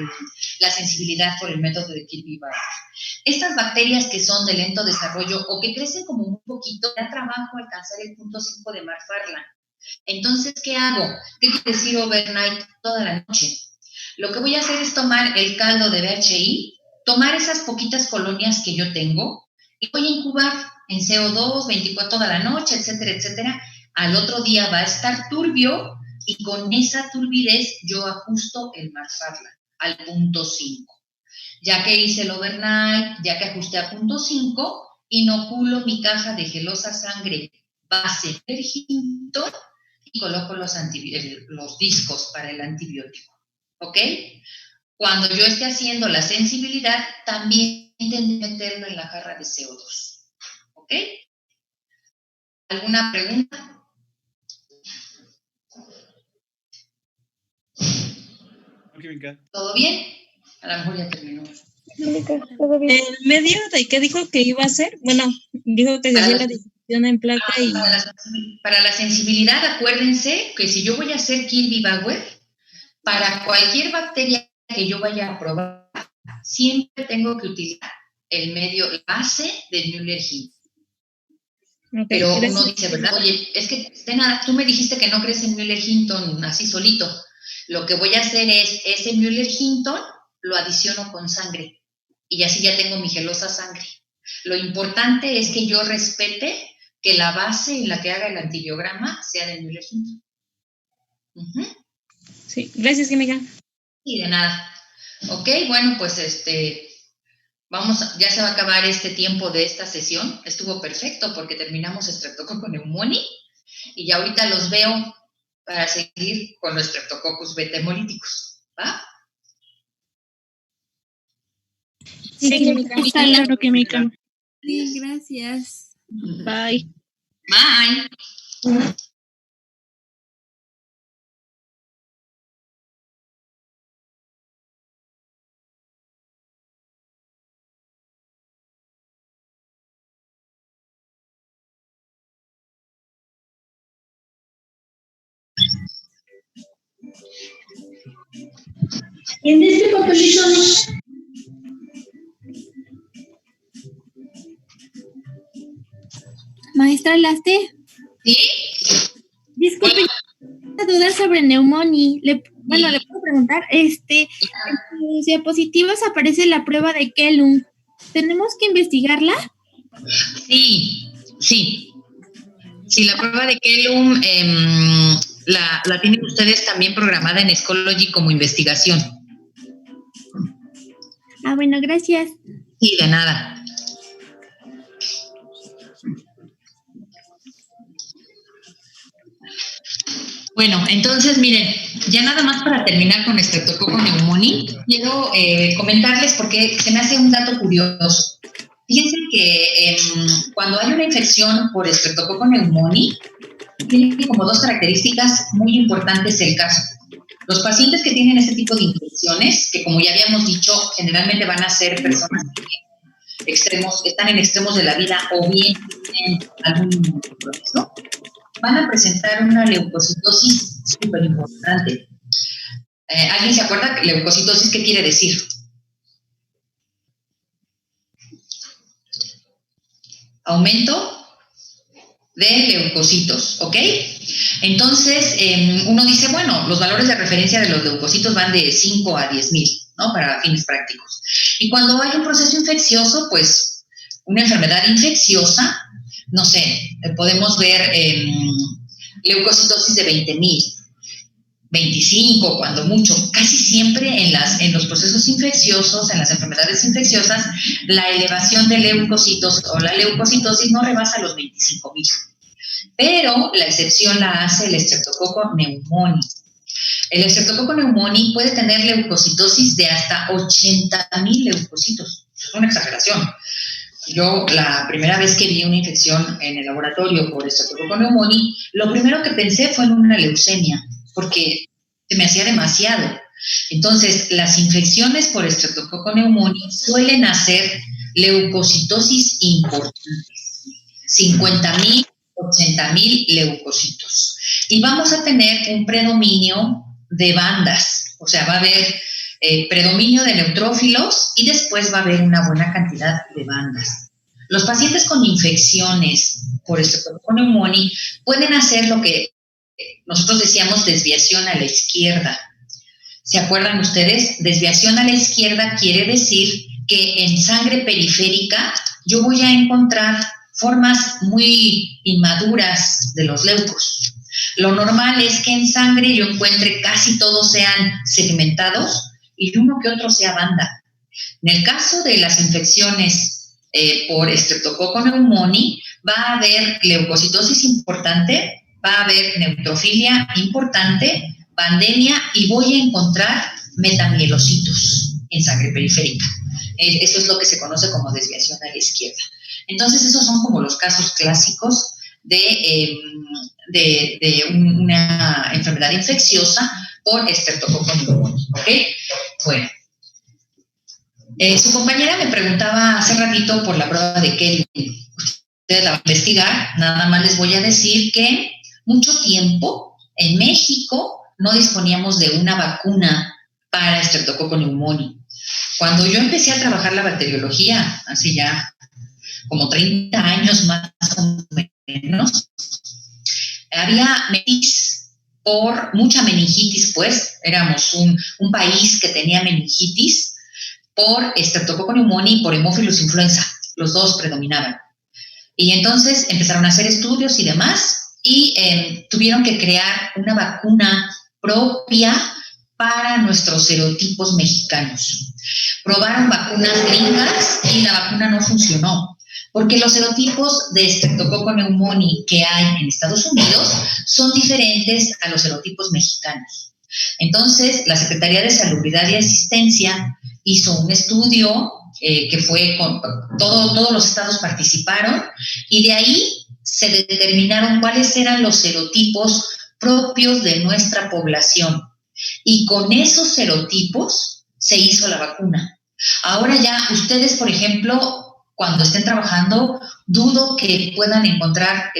la sensibilidad por el método de Kilby-Bauer. Estas bacterias que son de lento desarrollo o que crecen como un poquito, da trabajo alcanzar el 0.5 de Marfarland. Entonces, ¿qué hago? ¿Qué quiere decir overnight? Toda la noche. Lo que voy a hacer es tomar el caldo de BHI, tomar esas poquitas colonias que yo tengo y voy a incubar en CO2, 24 toda la noche, etcétera, etcétera. Al otro día va a estar turbio y con esa turbidez yo ajusto el Marfarland al 0.5. Ya que hice el overnight, ya que ajusté a 0.5, inoculo mi caja de gelosa sangre base Müller-Hinton y coloco los discos para el antibiótico. ¿Ok? Cuando yo esté haciendo la sensibilidad, también intento meterlo en la jarra de CO2. ¿Ok? ¿Alguna pregunta? ¿Todo bien? A lo mejor ya terminó. ¿El medio de qué dijo que iba a hacer? Bueno, dijo que se hacía la difusión en placa y... Para la sensibilidad, acuérdense que si yo voy a hacer Kilby-Bauer, para cualquier bacteria que yo vaya a probar, siempre tengo que utilizar el medio base de Müller-Hinton. Okay, pero gracias. Uno dice, ¿verdad? Oye, es que tú me dijiste que no crees en Müller-Hinton así solito. Lo que voy a hacer es ese Müller-Hinton lo adiciono con sangre y así ya tengo mi gelosa sangre. Lo importante es que yo respete que la base en la que haga el antibiograma sea de Müller-Hinton. Sí, gracias, química. Y de nada. Ok, bueno, pues ya se va a acabar este tiempo de esta sesión. Estuvo perfecto porque terminamos Streptococcus pneumoniae y ya ahorita los veo para seguir con los Streptococcus beta hemolíticos. ¿Va? Sí, química. Está claro, química. Sí, gracias. Bye. Bye. En este papelito no. Maestra Laste, ¿Sí? disculpe, una duda sobre neumonía. Le puedo preguntar, en sus diapositivas aparece la prueba de Kellum. ¿Tenemos que investigarla? Sí. Sí, la prueba de Kellum la tienen ustedes también programada en Schoology como investigación. Ah, bueno, gracias. Sí, de nada. Bueno, entonces miren, ya nada más para terminar con Streptococcus pneumoniae, quiero comentarles porque se me hace un dato curioso. Fíjense que cuando hay una infección por Streptococcus pneumoniae, tiene como dos características muy importantes el caso. Los pacientes que tienen este tipo de infecciones, que como ya habíamos dicho, generalmente van a ser personas que están en extremos de la vida o bien tienen algún proceso, van a presentar una leucocitosis súper importante. ¿Alguien se acuerda que leucocitosis qué quiere decir? Aumento de leucocitos, ¿ok? Entonces, uno dice, bueno, los valores de referencia de los leucocitos van de 5 a 10,000, ¿no? Para fines prácticos. Y cuando hay un proceso infeccioso, pues, una enfermedad infecciosa, no sé, podemos ver leucocitosis de 20,000, 25 cuando mucho. Casi siempre en los procesos infecciosos, en las enfermedades infecciosas, la elevación de leucocitos o la leucocitosis no rebasa los 25,000. Pero la excepción la hace el Streptococcus pneumoniae. El Streptococcus pneumoniae puede tener leucocitosis de hasta 80,000 leucocitos. Es una exageración. Yo la primera vez que vi una infección en el laboratorio por Streptococcus pneumoniae, lo primero que pensé fue en una leucemia, porque se me hacía demasiado. Entonces, las infecciones por Streptococcus pneumoniae suelen hacer leucocitosis importantes, 50,000, 80,000 leucocitos. Y vamos a tener un predominio de bandas, o sea, va a haber predominio de neutrófilos y después va a haber una buena cantidad de bandas. Los pacientes con infecciones por Streptococcus pneumoniae pueden hacer lo que nosotros decíamos desviación a la izquierda. ¿Se acuerdan ustedes? Desviación a la izquierda quiere decir que en sangre periférica yo voy a encontrar formas muy inmaduras de los leucos. Lo normal es que en sangre yo encuentre casi todos sean segmentados y uno que otro sea banda. En el caso de las infecciones por Streptococcus pneumoniae, va a haber leucocitosis importante, va a haber neutrofilia importante, pandemia y voy a encontrar metamielocitos en sangre periférica. Eso es lo que se conoce como desviación a la izquierda. Entonces, esos son como los casos clásicos de una enfermedad infecciosa por Streptococcus pneumoniae, ¿ok? Bueno. Su compañera me preguntaba hace ratito por la prueba de Kellum. Ustedes la van a investigar, nada más les voy a decir que mucho tiempo en México no disponíamos de una vacuna para Streptococcus pneumoniae. Cuando yo empecé a trabajar la bacteriología, hace ya como 30 años más o menos, había mucha meningitis, pues, éramos un país que tenía meningitis por Streptococcus pneumoniae y por Haemophilus influenza, los dos predominaban. Y entonces empezaron a hacer estudios y demás, y tuvieron que crear una vacuna propia para nuestros serotipos mexicanos. Probaron vacunas gringas y la vacuna no funcionó, porque los serotipos de Streptococcus pneumoniae que hay en Estados Unidos son diferentes a los serotipos mexicanos. Entonces, la Secretaría de Salubridad y Asistencia hizo un estudio que fue con todos los estados participaron, y de ahí se determinaron cuáles eran los serotipos propios de nuestra población. Y con esos serotipos se hizo la vacuna. Ahora ya ustedes, por ejemplo, cuando estén trabajando, dudo que puedan encontrar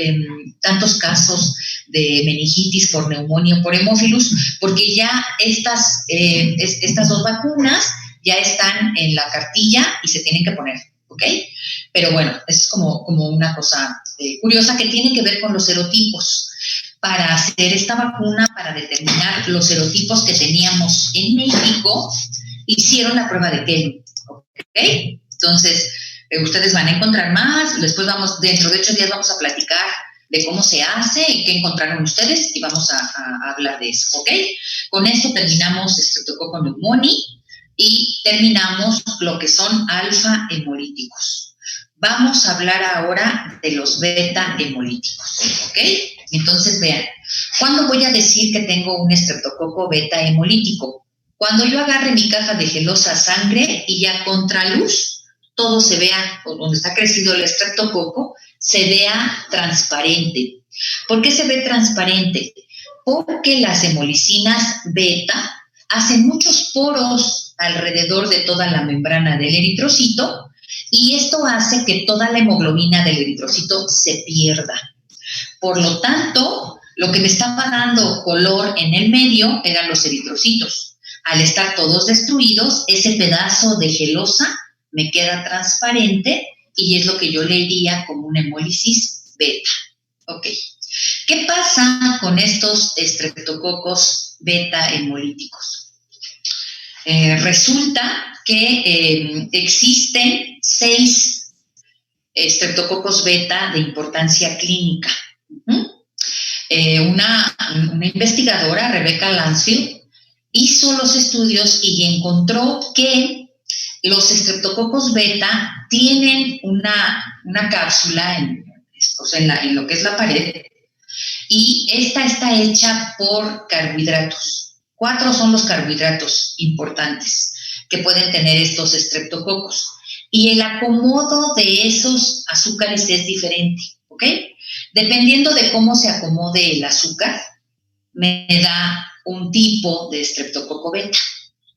tantos casos de meningitis por neumonía o por hemófilus, porque ya estas 2 vacunas ya están en la cartilla y se tienen que poner, ¿ok? Pero bueno, es como una cosa curiosa que tiene que ver con los serotipos. Para hacer esta vacuna, para determinar los serotipos que teníamos en México, hicieron la prueba de Kelly, ¿ok? Entonces, ustedes van a encontrar más, después dentro de 8 días vamos a platicar de cómo se hace y qué encontraron ustedes y vamos a hablar de eso, ¿ok? Con esto terminamos Streptococcus pneumoniae y terminamos lo que son alfa hemolíticos. Vamos a hablar ahora de los beta hemolíticos, ¿ok? Entonces, vean, ¿cuándo voy a decir que tengo un estreptococo beta hemolítico? Cuando yo agarre mi caja de gelosa sangre y ya contraluz, todo se vea, donde está crecido el estreptococo, se vea transparente. ¿Por qué se ve transparente? Porque las hemolicinas beta hacen muchos poros alrededor de toda la membrana del eritrocito y esto hace que toda la hemoglobina del eritrocito se pierda. Por lo tanto, lo que me estaba dando color en el medio eran los eritrocitos. Al estar todos destruidos, ese pedazo de gelosa me queda transparente y es lo que yo leería como una hemólisis beta. Ok. ¿Qué pasa con estos estreptococos beta hemolíticos? Resulta que existen 6 estreptococos beta de importancia clínica. Una investigadora, Rebecca Lansfield, hizo los estudios y encontró que los estreptococos beta tienen una cápsula en lo que es la pared y esta está hecha por carbohidratos. 4 son los carbohidratos importantes que pueden tener estos estreptococos y el acomodo de esos azúcares es diferente, ¿ok? Dependiendo de cómo se acomode el azúcar, me da un tipo de estreptococo beta.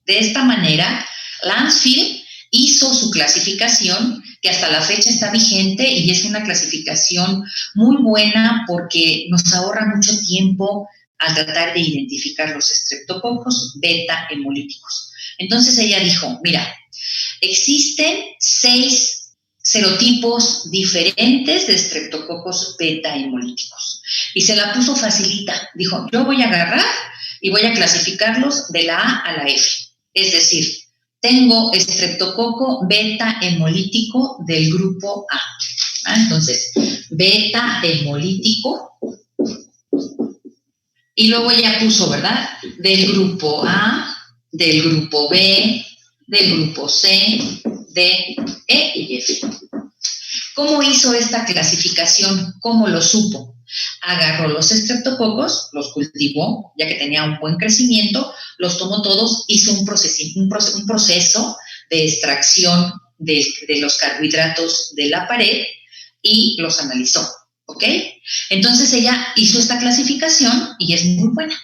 De esta manera, Lansfield hizo su clasificación, que hasta la fecha está vigente y es una clasificación muy buena porque nos ahorra mucho tiempo al tratar de identificar los estreptococos beta hemolíticos. Entonces ella dijo, mira, existen 6 serotipos diferentes de estreptococos beta hemolíticos. Y se la puso facilita. Dijo, yo voy a agarrar y voy a clasificarlos de la A a la F. Es decir, tengo estreptococo beta hemolítico del grupo A. Entonces, beta hemolítico. Y luego ella puso, ¿verdad? Del grupo A, del grupo B, del grupo C, D, E y F. ¿Cómo hizo esta clasificación? ¿Cómo lo supo? Agarró los estreptococos, los cultivó, ya que tenía un buen crecimiento, los tomó todos, hizo un proceso de extracción de los carbohidratos de la pared y los analizó, ¿ok? Entonces ella hizo esta clasificación y es muy buena.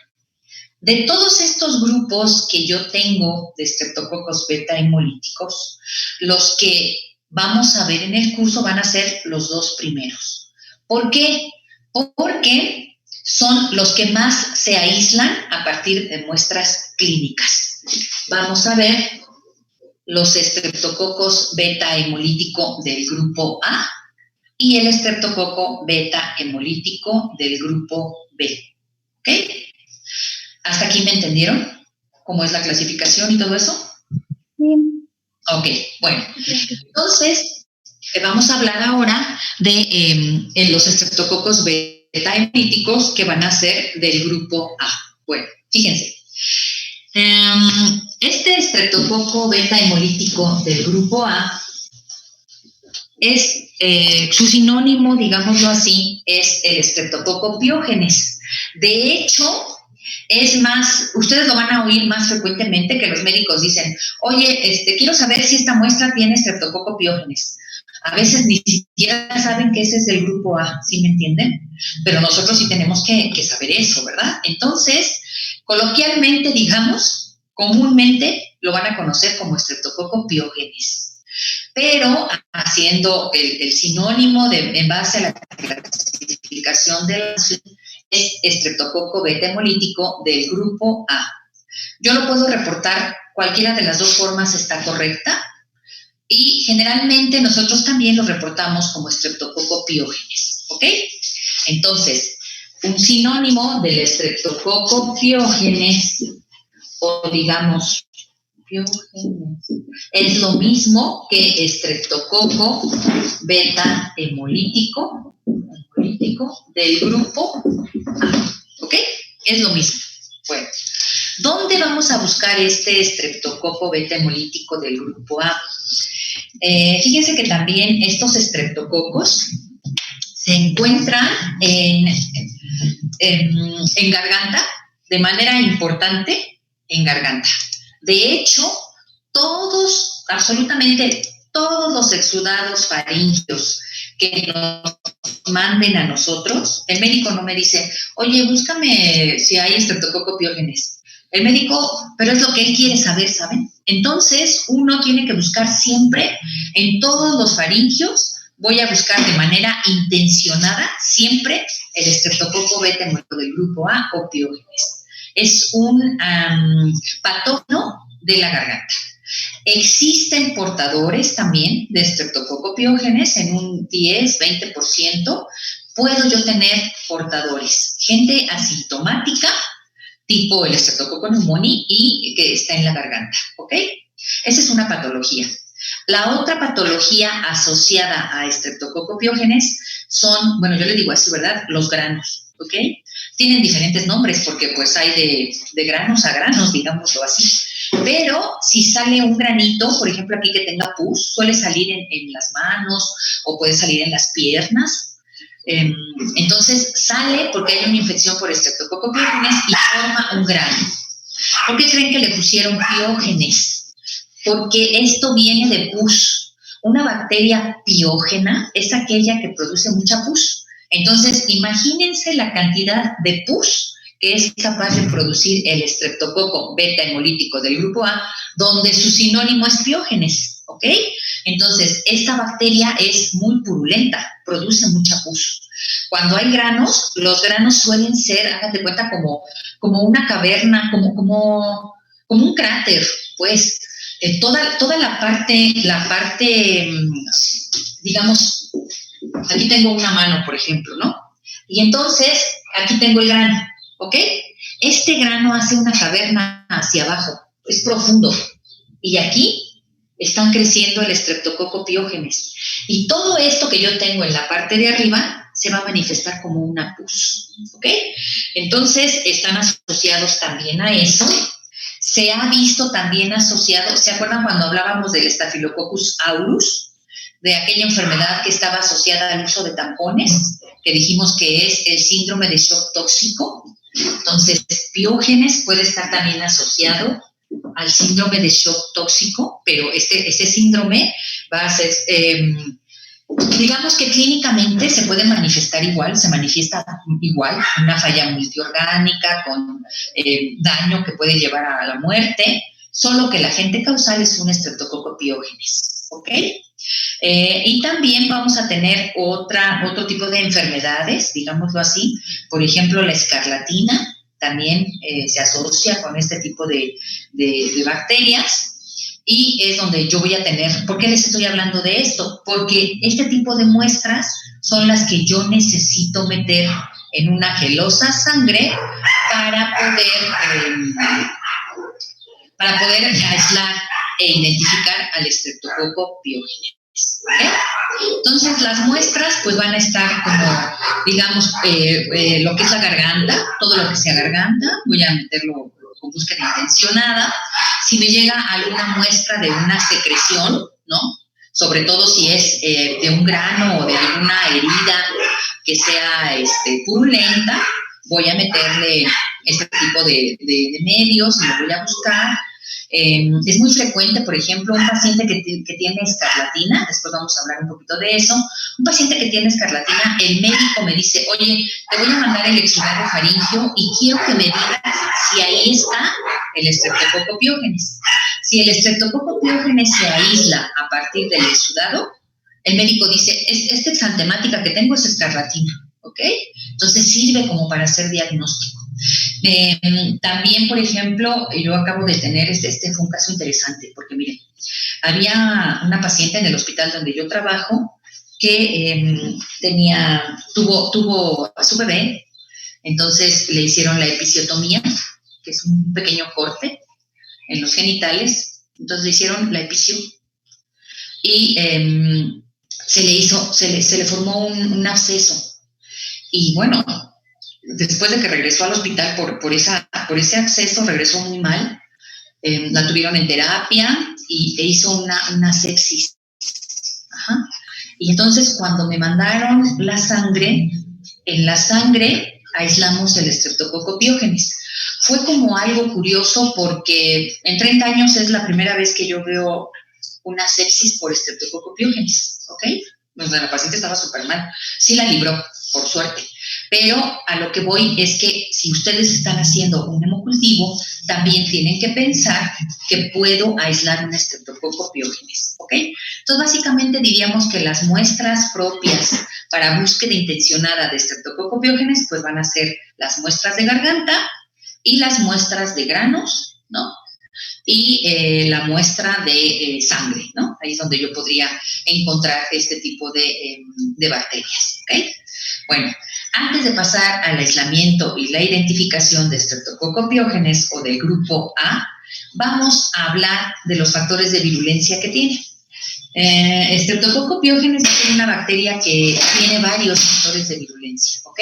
De todos estos grupos que yo tengo de estreptococos beta hemolíticos, los que vamos a ver en el curso van a ser los 2 primeros. ¿Por qué? Porque son los que más se aíslan a partir de muestras clínicas. Vamos a ver los estreptococos beta hemolítico del grupo A y el estreptococo beta hemolítico del grupo B. ¿Ok? ¿Hasta aquí me entendieron? ¿Cómo es la clasificación y todo eso? Bien. Ok, bueno. Entonces, vamos a hablar ahora de los estreptococos beta hemolíticos que van a ser del grupo A. Bueno, fíjense. Este estreptococo beta hemolítico del grupo A es, su sinónimo, digámoslo así, es el Streptococcus pyogenes. De hecho, es más, ustedes lo van a oír más frecuentemente que los médicos dicen, oye, quiero saber si esta muestra tiene Streptococcus pyogenes. A veces ni siquiera saben que ese es el grupo A, ¿sí me entienden? Pero nosotros sí tenemos que saber eso, ¿verdad? Entonces, coloquialmente, digamos, comúnmente lo van a conocer como Streptococcus pyogenes. Pero haciendo el sinónimo en base a la clasificación clasificación de la nación es estreptococo beta hemolítico del grupo A. Yo lo puedo reportar, cualquiera de las dos formas está correcta, y generalmente nosotros también lo reportamos como estreptococo piógenes, ¿ok? Entonces, un sinónimo del estreptococo piógenes, o digamos, piógenes, es lo mismo que estreptococo beta hemolítico del grupo A, ¿ok? Es lo mismo. Bueno, ¿dónde vamos a buscar este estreptococo beta hemolítico del grupo A? Fíjense que también estos estreptococos se encuentran en garganta, de manera importante en garganta. De hecho, absolutamente todos los exudados faringios que nos manden a nosotros, el médico no me dice, oye, búscame si hay estreptococo piógenes. El médico, pero es lo que él quiere saber, ¿saben? Entonces, uno tiene que buscar siempre en todos los faringios, voy a buscar de manera intencionada siempre el estreptococo beta hemolítico del grupo A o piógenes. Es un patógeno de la garganta. Existen portadores también de estreptococo piógenes en un 10-20%. Puedo yo tener portadores, gente asintomática, tipo el estreptococo pneumoniae y que está en la garganta, ¿ok? Esa es una patología. La otra patología asociada a estreptococo piógenes son, bueno, yo le digo así, ¿verdad? Los granos, ¿ok? Tienen diferentes nombres porque pues hay de granos a granos, digámoslo así. Pero si sale un granito, por ejemplo aquí que tenga pus, suele salir en las manos o puede salir en las piernas. Entonces sale porque hay una infección por estreptococo piógenes y forma un grano. ¿Por qué creen que le pusieron piógenes? Porque esto viene de pus. Una bacteria piógena es aquella que produce mucha pus. Entonces, imagínense la cantidad de pus que es capaz de producir el estreptococo beta hemolítico del grupo A, donde su sinónimo es piógenes, ¿ok? Entonces, esta bacteria es muy purulenta, produce mucha pus. Cuando hay granos, los granos suelen ser, háganse cuenta, como una caverna, como un cráter, pues. Toda la parte, digamos, aquí tengo una mano, por ejemplo, ¿no? Y entonces, aquí tengo el grano, ¿ok? Este grano hace una caverna hacia abajo, es profundo. Y aquí están creciendo el estreptococo piógenes. Y todo esto que yo tengo en la parte de arriba se va a manifestar como una pus, ¿ok? Entonces, están asociados también a eso. Se ha visto también asociado, ¿se acuerdan cuando hablábamos del Staphylococcus aureus? De aquella enfermedad que estaba asociada al uso de tampones, que dijimos que es el síndrome de shock tóxico. Entonces, piógenes puede estar también asociado al síndrome de shock tóxico, pero este síndrome va a ser, digamos que clínicamente se puede manifestar igual, se manifiesta igual, una falla multiorgánica con daño que puede llevar a la muerte, solo que el agente causal es un estreptococo piógenes, ¿ok? Y también vamos a tener otro tipo de enfermedades, digámoslo así, por ejemplo la escarlatina también se asocia con este tipo de bacterias. Y es donde yo voy a tener, ¿por qué les estoy hablando de esto? Porque este tipo de muestras son las que yo necesito meter en una gelosa sangre para poder aislar e identificar al estreptococo piógenes. ¿Okay? Entonces, las muestras pues van a estar como, digamos, lo que es la garganta, todo lo que sea garganta, voy a meterlo con búsqueda intencionada. Si me llega alguna muestra de una secreción, ¿no? Sobre todo si es de un grano o de alguna herida que sea purulenta, voy a meterle este tipo de medios y lo voy a buscar. Es muy frecuente, por ejemplo, un paciente que tiene escarlatina, después vamos a hablar un poquito de eso, un paciente que tiene escarlatina, el médico me dice, oye, te voy a mandar el exudado faringio y quiero que me digas si ahí está el estreptococo piógenes. Si el estreptococo piógenes se aísla a partir del exudado, el médico dice, esta exantemática que tengo es escarlatina. ¿ok? Entonces sirve como para hacer diagnóstico. También, por ejemplo, yo acabo de tener, este fue un caso interesante, porque miren, había una paciente en el hospital donde yo trabajo que tuvo a su bebé, entonces le hicieron la episiotomía, que es un pequeño corte en los genitales, entonces le hicieron la episio y se le formó un absceso. Y bueno, después de que regresó al hospital por ese absceso, regresó muy mal, la tuvieron en terapia e hizo una sepsis. Ajá. Y entonces cuando me mandaron la sangre, en la sangre aislamos el Streptococcus pyogenes. Fue como algo curioso porque en 30 años es la primera vez que yo veo una sepsis por Streptococcus pyogenes, ¿ok? Pues la paciente estaba súper mal. Sí la libró, por suerte. Pero a lo que voy es que si ustedes están haciendo un hemocultivo, también tienen que pensar que puedo aislar un Streptococcus pyogenes, ¿ok? Entonces, básicamente diríamos que las muestras propias para búsqueda intencionada de Streptococcus pyogenes, pues van a ser las muestras de garganta y las muestras de granos, ¿no? Y la muestra de sangre, ¿no? Ahí es donde yo podría encontrar este tipo de bacterias, ¿ok? Bueno, antes de pasar al aislamiento y la identificación de Streptococcus pyogenes o del grupo A, vamos a hablar de los factores de virulencia que tiene. Streptococcus pyogenes es una bacteria que tiene varios factores de virulencia, ¿ok?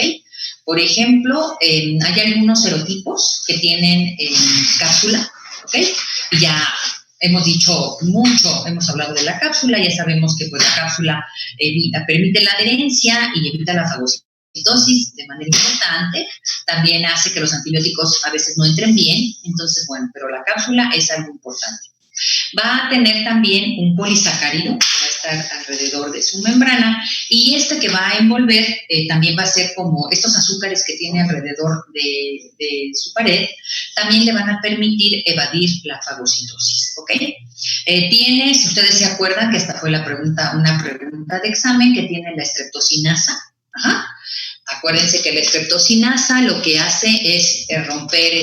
Por ejemplo, hay algunos serotipos que tienen cápsula, ¿ok? Y ya hemos dicho mucho, hemos hablado de la cápsula, ya sabemos que pues, la cápsula permite la adherencia y evita la fagocitosis de manera importante, también hace que los antibióticos a veces no entren bien, entonces bueno, pero la cápsula es algo importante. Va a tener también un polisacárido que va a estar alrededor de su membrana y este que va a envolver también va a ser como estos azúcares que tiene alrededor de su pared, también le van a permitir evadir la fagocitosis, ¿ok? Tiene, si ustedes se acuerdan, que esta fue una pregunta de examen, que tiene la streptocinasa. Ajá. Acuérdense que la streptocinasa lo que hace es romper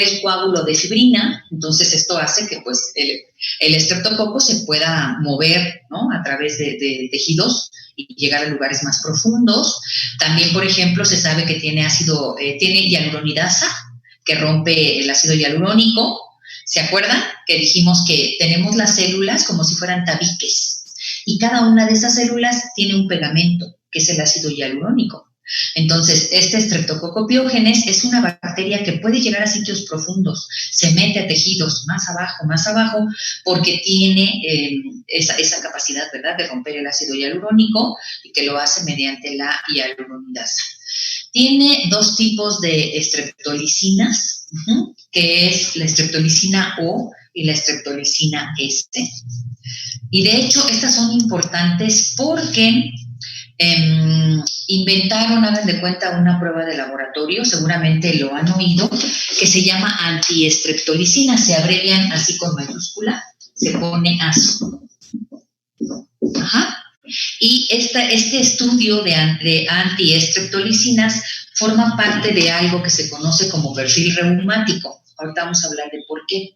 el coágulo de fibrina, entonces esto hace que pues el estreptococo se pueda mover, ¿no? A través de tejidos y llegar a lugares más profundos. También, por ejemplo, se sabe que tiene hialuronidasa, que rompe el ácido hialurónico. ¿Se acuerdan? Que dijimos que tenemos las células como si fueran tabiques y cada una de esas células tiene un pegamento, que es el ácido hialurónico. Entonces, este Streptococcus pyogenes es una bacteria que puede llegar a sitios profundos, se mete a tejidos más abajo, porque tiene esa capacidad, ¿verdad?, de romper el ácido hialurónico y que lo hace mediante la hialuronidasa. Tiene dos tipos de streptolicinas, que es la streptolicina O y la streptolicina S. Y de hecho, estas son importantes porque inventaron, hagan de cuenta, una prueba de laboratorio, seguramente lo han oído, que se llama antiestreptolicina, se abrevian así con mayúscula, se pone ASO. Ajá. Y este estudio de antiestreptolicinas forma parte de algo que se conoce como perfil reumático. Ahorita vamos a hablar de por qué.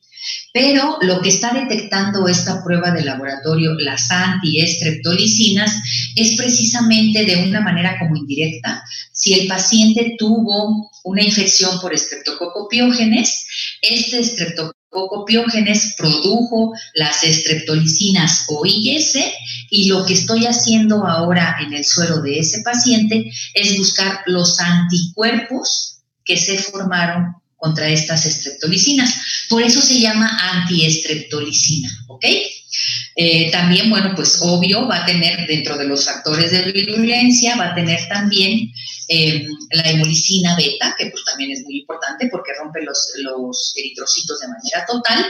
Pero lo que está detectando esta prueba de laboratorio, las antiestreptolicinas, es precisamente de una manera como indirecta. Si el paciente tuvo una infección por Streptococcus pyogenes, este Streptococcus pyogenes produjo las streptolicinas O y S, y lo que estoy haciendo ahora en el suero de ese paciente es buscar los anticuerpos que se formaron contra estas streptolicinas. Por eso se llama antiestreptolicina, ¿ok? También, bueno, pues obvio, va a tener dentro de los factores de virulencia, va a tener también la hemolicina beta, que pues también es muy importante porque rompe los eritrocitos de manera total.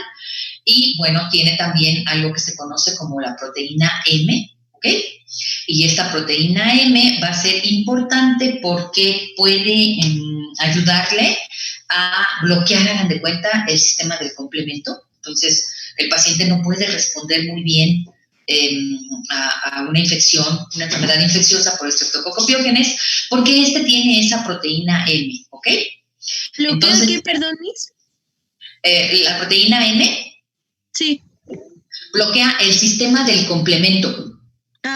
Y, bueno, tiene también algo que se conoce como la proteína M, ¿ok? Y esta proteína M va a ser importante porque puede ayudarle a bloquear, hagan de cuenta, el sistema del complemento. Entonces, el paciente no puede responder muy bien a una infección, una enfermedad infecciosa por Streptococcus pyogenes, porque tiene esa proteína M, ¿ok? Entonces, ¿qué, perdón, Miss? La proteína M sí bloquea el sistema del complemento.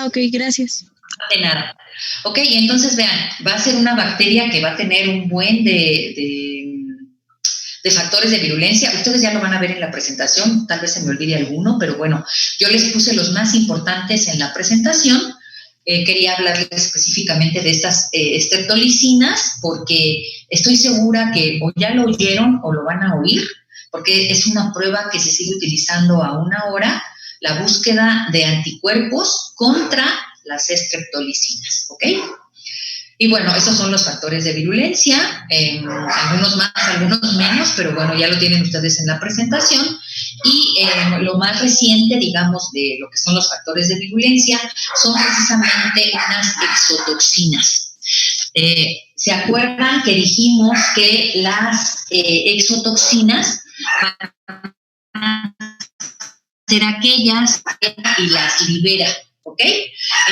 Ok, gracias. De nada. Ok, entonces vean, va a ser una bacteria que va a tener un buen de factores de virulencia. Ustedes ya lo van a ver en la presentación, tal vez se me olvide alguno, pero bueno, yo les puse los más importantes en la presentación. Quería hablarles específicamente de estas streptolicinas, porque estoy segura que o ya lo oyeron o lo van a oír, porque es una prueba que se sigue utilizando aún ahora, la búsqueda de anticuerpos contra las streptolicinas, ¿ok? Y bueno, esos son los factores de virulencia, algunos más, algunos menos, pero bueno, ya lo tienen ustedes en la presentación. Y lo más reciente, digamos, de lo que son los factores de virulencia, son precisamente unas exotoxinas. ¿Se acuerdan que dijimos que las exotoxinas van a ser aquellas y las libera? ¿Ok?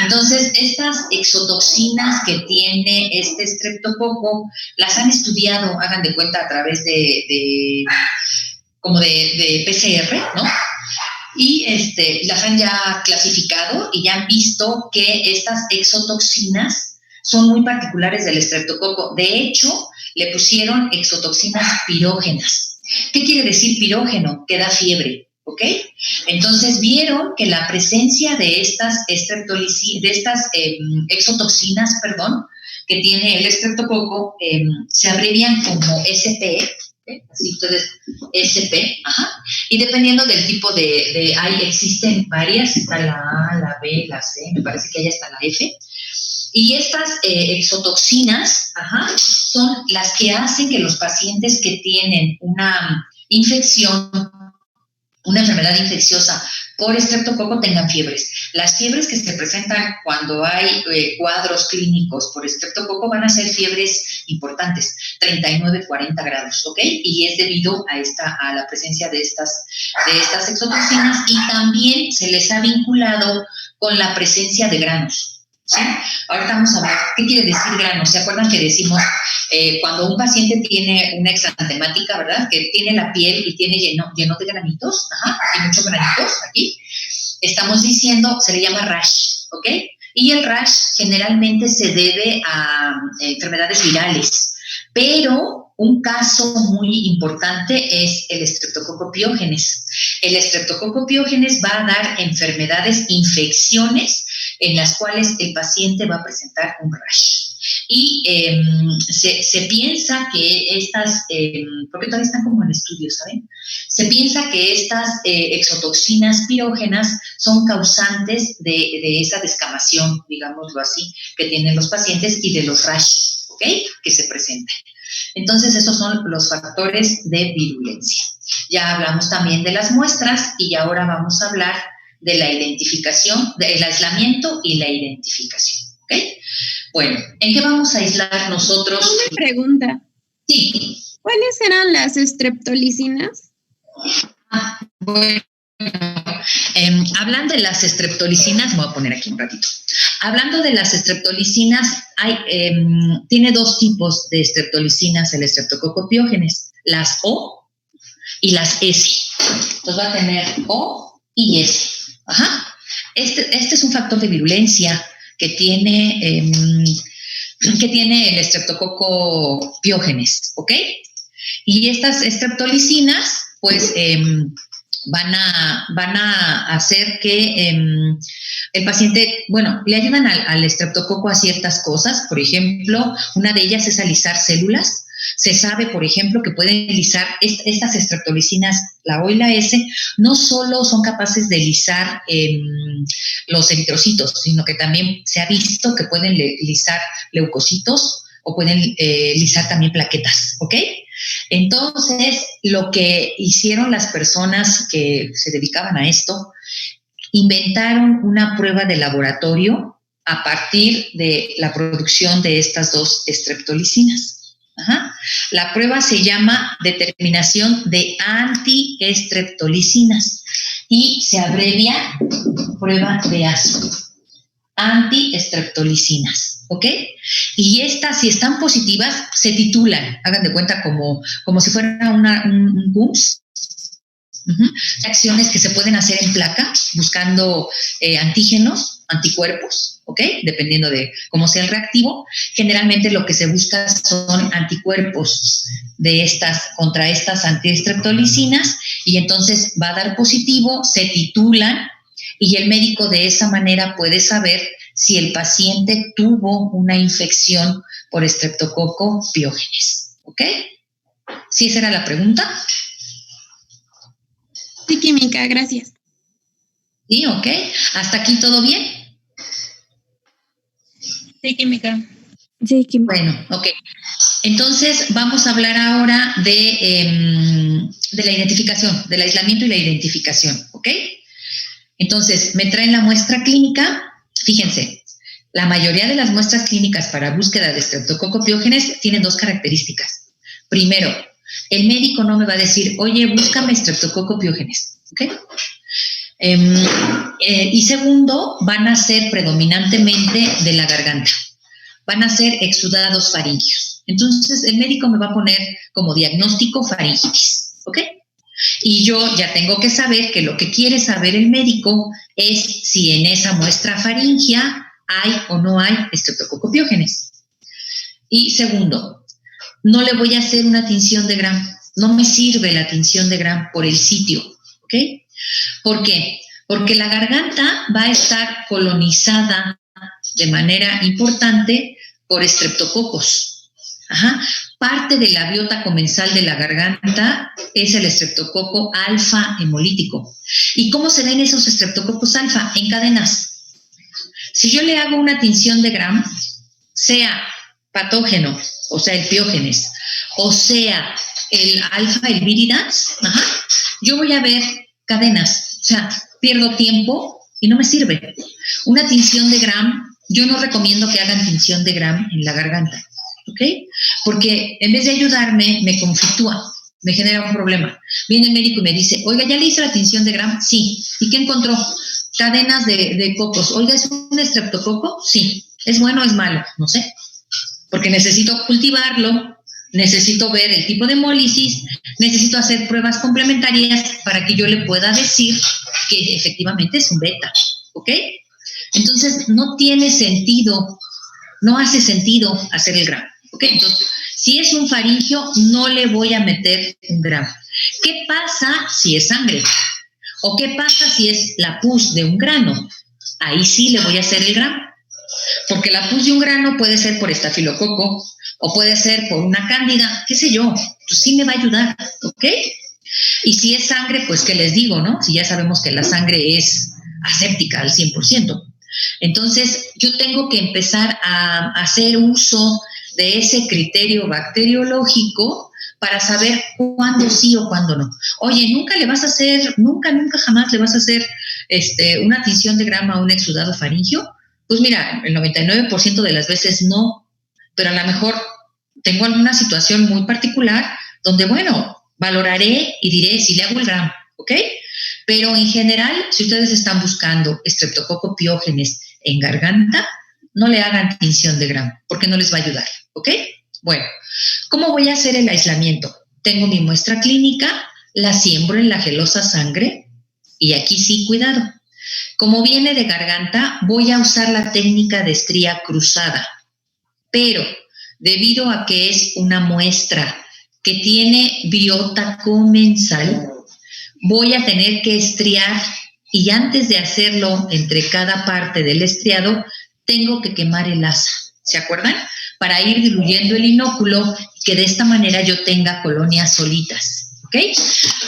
Entonces, estas exotoxinas que tiene este streptococo, las han estudiado, hagan de cuenta, a través de PCR, ¿no? Y las han ya clasificado y ya han visto que estas exotoxinas son muy particulares del streptococo. De hecho, le pusieron exotoxinas pirógenas. ¿Qué quiere decir pirógeno? Que da fiebre. ¿Ok? Entonces vieron que la presencia de estas exotoxinas, que tiene el streptococo, se abrevian como SP, así ustedes, SP, y dependiendo del tipo existen varias, está la A, la B, la C, me parece que hay hasta la F, y estas exotoxinas, son las que hacen que los pacientes que tienen una infección, una enfermedad infecciosa por streptococo tengan fiebres. Las fiebres que se presentan cuando hay cuadros clínicos por streptococo van a ser fiebres importantes, 39, 40 grados, ¿ok? Y es debido a la presencia de estas exotoxinas, y también se les ha vinculado con la presencia de granos. ¿Sí? Ahorita vamos a ver qué quiere decir granos. ¿Se acuerdan que decimos cuando un paciente tiene una exantemática, ¿verdad? Que tiene la piel y tiene lleno de granitos, y muchos granitos aquí. Estamos diciendo, se le llama rash, ¿ok? Y el rash generalmente se debe a enfermedades virales, pero un caso muy importante es el Streptococcus pyogenes. El Streptococcus pyogenes va a dar enfermedades, infecciones, en las cuales el paciente va a presentar un rash. Y se piensa que estas, porque todavía están como en estudio, ¿saben? Se piensa que estas exotoxinas pirógenas son causantes de esa descamación, digámoslo así, que tienen los pacientes y de los rash, ¿ok? Que se presentan. Entonces, esos son los factores de virulencia. Ya hablamos también de las muestras y ahora vamos a hablar de la identificación, del aislamiento y la identificación, ¿ok? Bueno, ¿en qué vamos a aislar nosotros? Una pregunta. Sí. ¿Cuáles eran las streptolicinas? Bueno, hablando de las streptolicinas, me voy a poner aquí un ratito. Hablando de las streptolicinas, tiene dos tipos de streptolicinas el Streptococcus pyogenes, las O y las S. Entonces va a tener O y S. Este es un factor de virulencia que tiene el Streptococcus pyogenes, ¿ok? Y estas streptolicinas, pues, van a hacer que el paciente, bueno, le ayudan al streptococo a ciertas cosas. Por ejemplo, una de ellas es a lisar células. Se sabe, por ejemplo, que pueden lisar estas streptolicinas, la O y la S, no solo son capaces de lisar los eritrocitos, sino que también se ha visto que pueden lisar leucocitos o pueden lisar también plaquetas, ¿ok? Entonces, lo que hicieron las personas que se dedicaban a esto, inventaron una prueba de laboratorio a partir de la producción de estas dos streptolicinas. La prueba se llama determinación de antiestreptolicinas. y se abrevia prueba de ASO, antiestreptolicinas, ¿ok? Y estas, si están positivas, se titulan, hagan de cuenta como si fuera un GUMS. Acciones que se pueden hacer en placa buscando antígenos, anticuerpos, ¿ok? Dependiendo de cómo sea el reactivo. Generalmente lo que se busca son anticuerpos contra estas antiestreptolicinas, y entonces va a dar positivo, se titulan, y el médico de esa manera puede saber si el paciente tuvo una infección por Streptococcus pyogenes, ¿ok? ¿Sí, esa era la pregunta? Sí, química, gracias. Sí, ok. ¿Hasta aquí todo bien? Sí, química. Sí, química. Bueno, ok. Entonces vamos a hablar ahora de la identificación, del aislamiento y la identificación, ¿ok? Entonces, me traen la muestra clínica. Fíjense, la mayoría de las muestras clínicas para búsqueda de Streptococcus pyogenes tienen dos características. Primero, el médico no me va a decir, oye, búscame Streptococcus pyogenes, ¿ok? Y segundo, van a ser predominantemente de la garganta. Van a ser exudados faríngeos. Entonces, el médico me va a poner como diagnóstico faringitis, ¿ok? Y yo ya tengo que saber que lo que quiere saber el médico es si en esa muestra faríngea hay o no hay Streptococcus pyogenes. Y segundo, no le voy a hacer una tinción de Gram. No me sirve la tinción de Gram por el sitio, ¿ok? ¿Por qué? Porque la garganta va a estar colonizada de manera importante por Streptococcus. Parte de la biota comensal de la garganta es el Streptococcus alfa hemolítico. ¿Y cómo se ven esos Streptococcus alfa? En cadenas. Si yo le hago una tinción de Gram, sea patógeno, o sea, el piógenes, o sea, el alfa, el viridans, yo voy a ver cadenas. O sea, pierdo tiempo y no me sirve. Una tinción de Gram, yo no recomiendo que hagan tinción de Gram en la garganta, ¿ok? Porque en vez de ayudarme, me conflictúa, me genera un problema. Viene el médico y me dice, oiga, ¿ya le hice la tinción de Gram? Sí. ¿Y qué encontró? Cadenas de cocos. Oiga, ¿es un estreptococo? Sí. ¿Es bueno o es malo? No sé. Porque necesito cultivarlo, necesito ver el tipo de hemólisis, necesito hacer pruebas complementarias para que yo le pueda decir que efectivamente es un beta, ¿ok? Entonces, no tiene sentido, no hace sentido hacer el Gram, ¿ok? Entonces, si es un faringio, no le voy a meter un Gram. ¿Qué pasa si es sangre? ¿O qué pasa si es la pus de un grano? Ahí sí le voy a hacer el Gram. Porque la pus de un grano puede ser por estafilococo o puede ser por una cándida, qué sé yo. Pues sí me va a ayudar, ¿ok? Y si es sangre, pues qué les digo, ¿no? Si ya sabemos que la sangre es aséptica al 100%. Entonces, yo tengo que empezar a hacer uso de ese criterio bacteriológico para saber cuándo sí o cuándo no. Oye, nunca jamás le vas a hacer una tinción de Gram a un exudado faríngeo. Pues mira, el 99% de las veces no, pero a lo mejor tengo alguna situación muy particular donde, bueno, valoraré y diré si le hago el Gram, ¿ok? Pero en general, si ustedes están buscando Streptococcus pyogenes en garganta, no le hagan tinción de Gram, porque no les va a ayudar, ¿ok? Bueno, ¿cómo voy a hacer el aislamiento? Tengo mi muestra clínica, la siembro en la gelosa sangre, y aquí sí, cuidado. Como viene de garganta, voy a usar la técnica de estría cruzada, pero debido a que es una muestra que tiene biota comensal, voy a tener que estriar, y antes de hacerlo entre cada parte del estriado, tengo que quemar el asa, ¿se acuerdan? Para ir diluyendo el inóculo y que de esta manera yo tenga colonias solitas, ¿ok?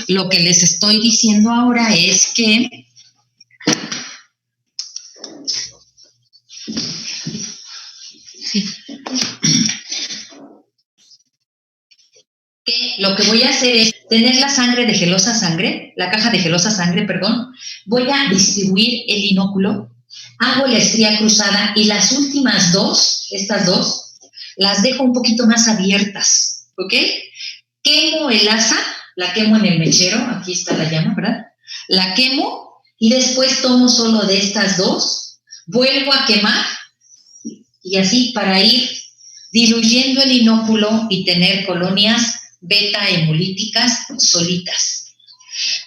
Lo que les estoy diciendo ahora es que lo que voy a hacer es tener la sangre de gelosa sangre, la caja de gelosa sangre, perdón, voy a distribuir el inóculo, hago la estría cruzada y las últimas dos, estas dos, las dejo un poquito más abiertas, ¿ok? Quemo el asa, la quemo en el mechero, aquí está la llama, ¿verdad? la quemo y después tomo solo de estas dos, vuelvo a quemar y así para ir diluyendo el inóculo y tener colonias beta hemolíticas solitas.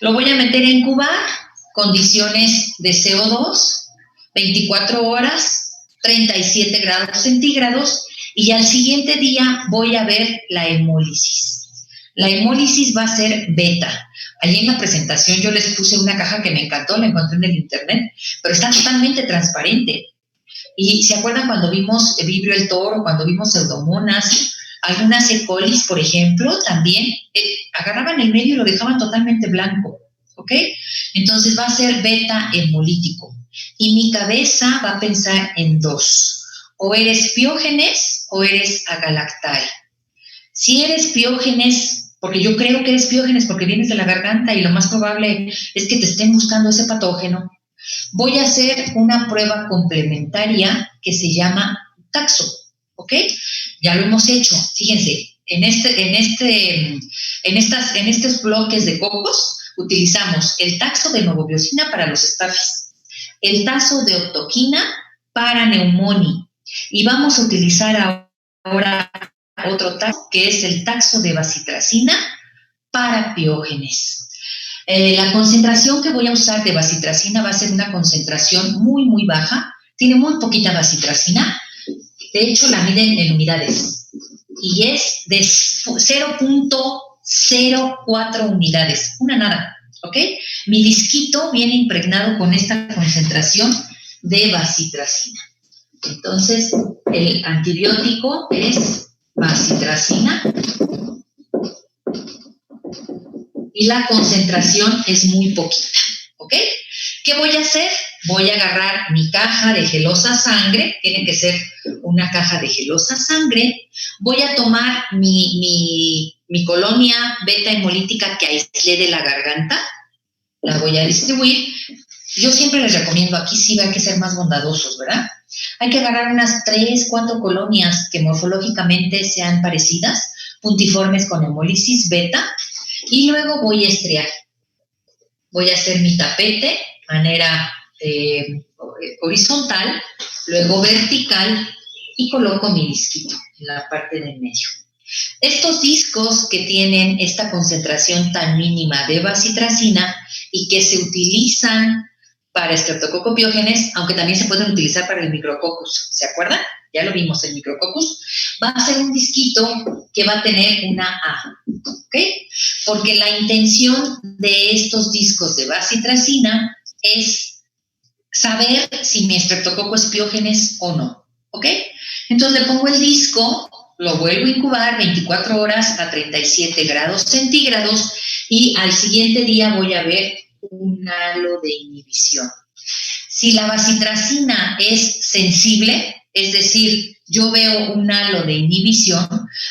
Lo voy a meter a incubar, condiciones de CO2, 24 horas, 37 grados centígrados, y al siguiente día voy a ver la hemólisis. La hemólisis va a ser beta. Allí en la presentación yo les puse una caja que me encantó, la encontré en el internet, pero está totalmente transparente. Y ¿se acuerdan cuando vimos Vibrio el toro, cuando vimos pseudomonas? Algunas E. colis, por ejemplo, también agarraban el medio y lo dejaban totalmente blanco, ¿ok? Entonces va a ser beta hemolítico. Y mi cabeza va a pensar en dos. O eres Piógenes o eres Agalactae. Si eres Piógenes, porque yo creo que eres Piógenes porque vienes de la garganta y lo más probable es que te estén buscando ese patógeno, voy a hacer una prueba complementaria que se llama taxo, ¿ok? Ya lo hemos hecho, fíjense, en estos bloques de cocos utilizamos el taxo de novobiosina para los staphy's, el taxo de octoquina para neumoni, y vamos a utilizar ahora otro taxo que es el taxo de bacitracina para Piógenes. La concentración que voy a usar de bacitracina va a ser una concentración muy, muy baja. Tiene muy poquita bacitracina. De hecho, la miden en unidades. Y es de 0.04 unidades. Una nada, ¿ok? Mi disquito viene impregnado con esta concentración de bacitracina. Entonces, el antibiótico es bacitracina. Y la concentración es muy poquita, ¿ok? ¿Qué voy a hacer? Voy a agarrar mi caja de gelosa sangre, tiene que ser una caja de gelosa sangre, voy a tomar mi colonia beta hemolítica que aislé de la garganta, la voy a distribuir. Yo siempre les recomiendo, aquí sí hay que ser más bondadosos, ¿verdad? Hay que agarrar unas 3, 4 colonias que morfológicamente sean parecidas, puntiformes con hemólisis beta, y luego voy a estriar. Voy a hacer mi tapete, manera horizontal, luego vertical, y coloco mi disquito en la parte del medio. Estos discos que tienen esta concentración tan mínima de bacitracina y que se utilizan para Streptococcus pyogenes, aunque también se pueden utilizar para el Micrococcus, ¿se acuerdan? Ya lo vimos, el Micrococcus va a ser un disquito que va a tener una A, ¿ok? Porque la intención de estos discos de bacitracina es saber si mi Streptococcus pyogenes o no, ¿ok? Entonces le pongo el disco, lo vuelvo a incubar 24 horas a 37 grados centígrados y al siguiente día voy a ver un halo de inhibición. Si la bacitracina es sensible, es decir, yo veo un halo de inhibición,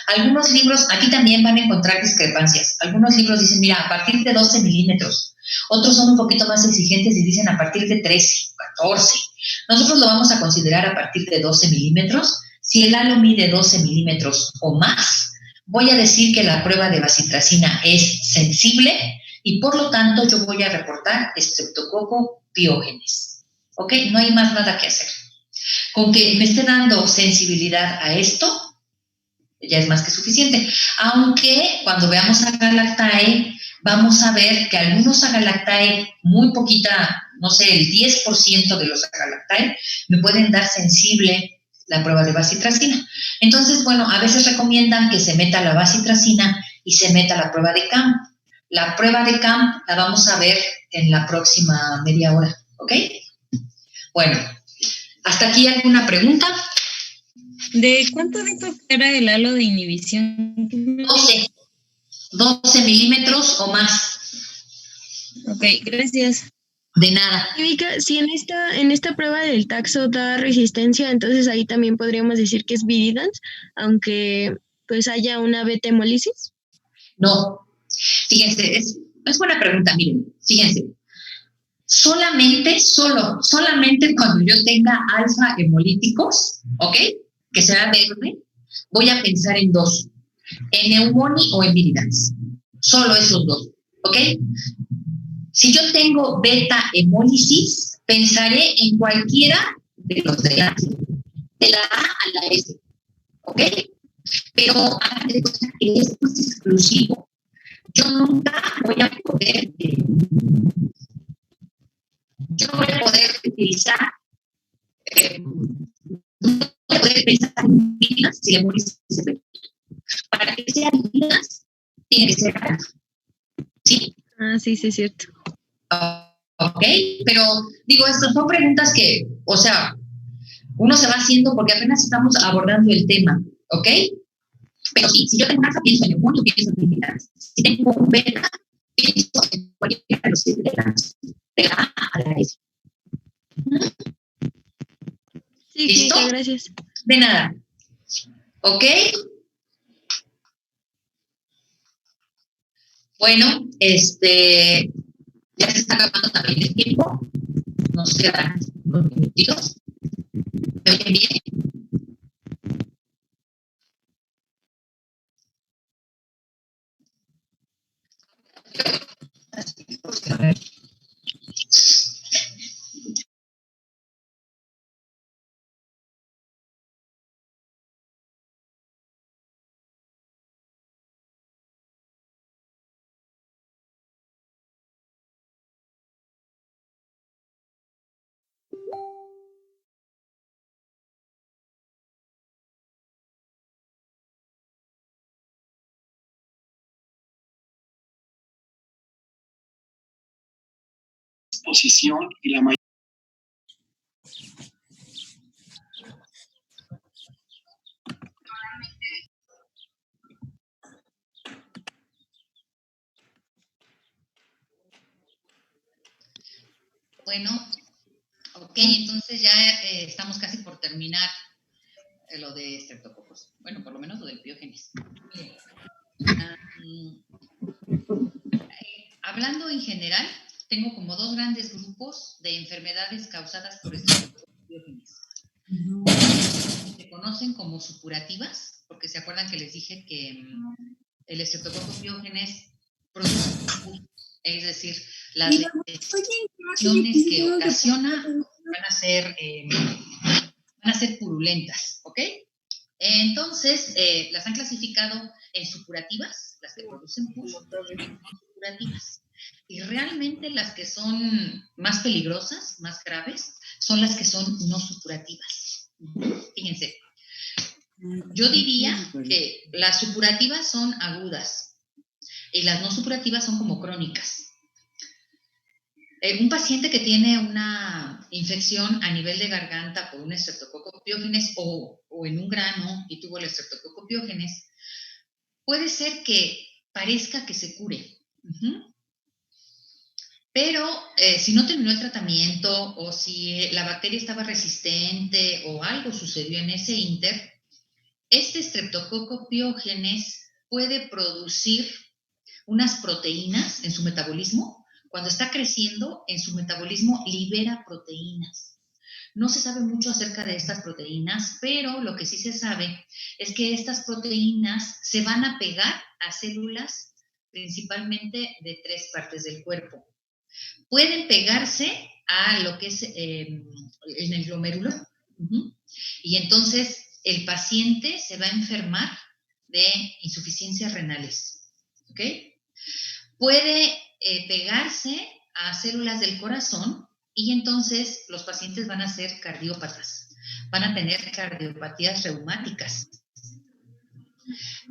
algunos libros, aquí también van a encontrar discrepancias. Algunos libros dicen, mira, a partir de 12 milímetros. Otros son un poquito más exigentes y dicen a partir de 13, 14. Nosotros lo vamos a considerar a partir de 12 milímetros. Si el halo mide 12 milímetros o más, voy a decir que la prueba de bacitracina es sensible y por lo tanto yo voy a reportar Streptococcus pyogenes. ¿Ok? No hay más nada que hacer. Con que me esté dando sensibilidad a esto, ya es más que suficiente. Aunque cuando veamos Agalactae, vamos a ver que algunos Agalactae, muy poquita, no sé, el 10% de los Agalactae, me pueden dar sensible la prueba de bacitracina. Entonces, bueno, a veces recomiendan que se meta la bacitracina y se meta la prueba de CAMP. La prueba de CAMP la vamos a ver en la próxima media hora, ¿ok? Bueno, ¿hasta aquí alguna pregunta? ¿De cuánto dijo que era el halo de inhibición? 12 milímetros o más. Ok, gracias. De nada. Y Vika, si en esta prueba del taxo da resistencia, entonces ahí también podríamos decir que es Viridans, aunque pues haya una beta hemólisis. No. Fíjense, es buena pregunta, miren, fíjense. Solamente cuando yo tenga alfa hemolíticos, ¿ok? Que sea verde, voy a pensar en dos, en neumoni o en viridans. Solo esos dos, ¿ok? Si yo tengo beta hemólisis, pensaré en cualquiera de los de la A a la S, ¿ok? Pero hagan de cuenta que esto es exclusivo. Yo nunca voy a poder, utilizar, no voy a poder pensar en vidas si la hemólisis se ve. Para que sean vidas, tiene que ser naranja. ¿Sí? Sí, sí, es cierto. Ok, pero digo, estas son preguntas que, o sea, uno se va haciendo porque apenas estamos abordando el tema, ¿ok? Pero sí, si yo tengo naranja, pienso en el mundo, pienso en vidas. Si tengo un beta, pienso en cualquiera de los de la A a la S. Sí, ¿Listo? Clínica, gracias. De nada. ¿Ok? Bueno, ya se está acabando también el tiempo. Nos quedan unos minutitos. ¿Me oyen bien? A ver. Exposición y la mayor. Bueno, ok, entonces ya estamos casi por terminar lo de estreptococos. Bueno, por lo menos lo del Piógenes. Hablando en general, tengo como dos grandes grupos de enfermedades causadas por estreptococos Piógenes. Se conocen como supurativas, porque se acuerdan que les dije que el estreptococo Piógenes produce, es decir, las lesiones que ocasiona van a ser purulentas, ¿ok? Entonces, las han clasificado en supurativas, las que producen pus, y no supurativas. Y realmente las que son más peligrosas, más graves, son las que son no supurativas. Fíjense, yo diría que las supurativas son agudas y las no supurativas son como crónicas. Un paciente que tiene una infección a nivel de garganta por un estreptococo piógenes o en un grano y tuvo el estreptococo piógenes, puede ser que parezca que se cure. Pero si no terminó el tratamiento o si la bacteria estaba resistente o algo sucedió en ese ínter, este estreptococo piógenes puede producir unas proteínas en su metabolismo. Cuando está creciendo, en su metabolismo libera proteínas. No se sabe mucho acerca de estas proteínas, pero lo que sí se sabe es que estas proteínas se van a pegar a células principalmente de 3 partes del cuerpo. Pueden pegarse a lo que es en el glomérulo, y entonces el paciente se va a enfermar de insuficiencias renales, ¿ok? Puede pegarse a células del corazón y entonces los pacientes van a ser cardiópatas, van a tener cardiopatías reumáticas.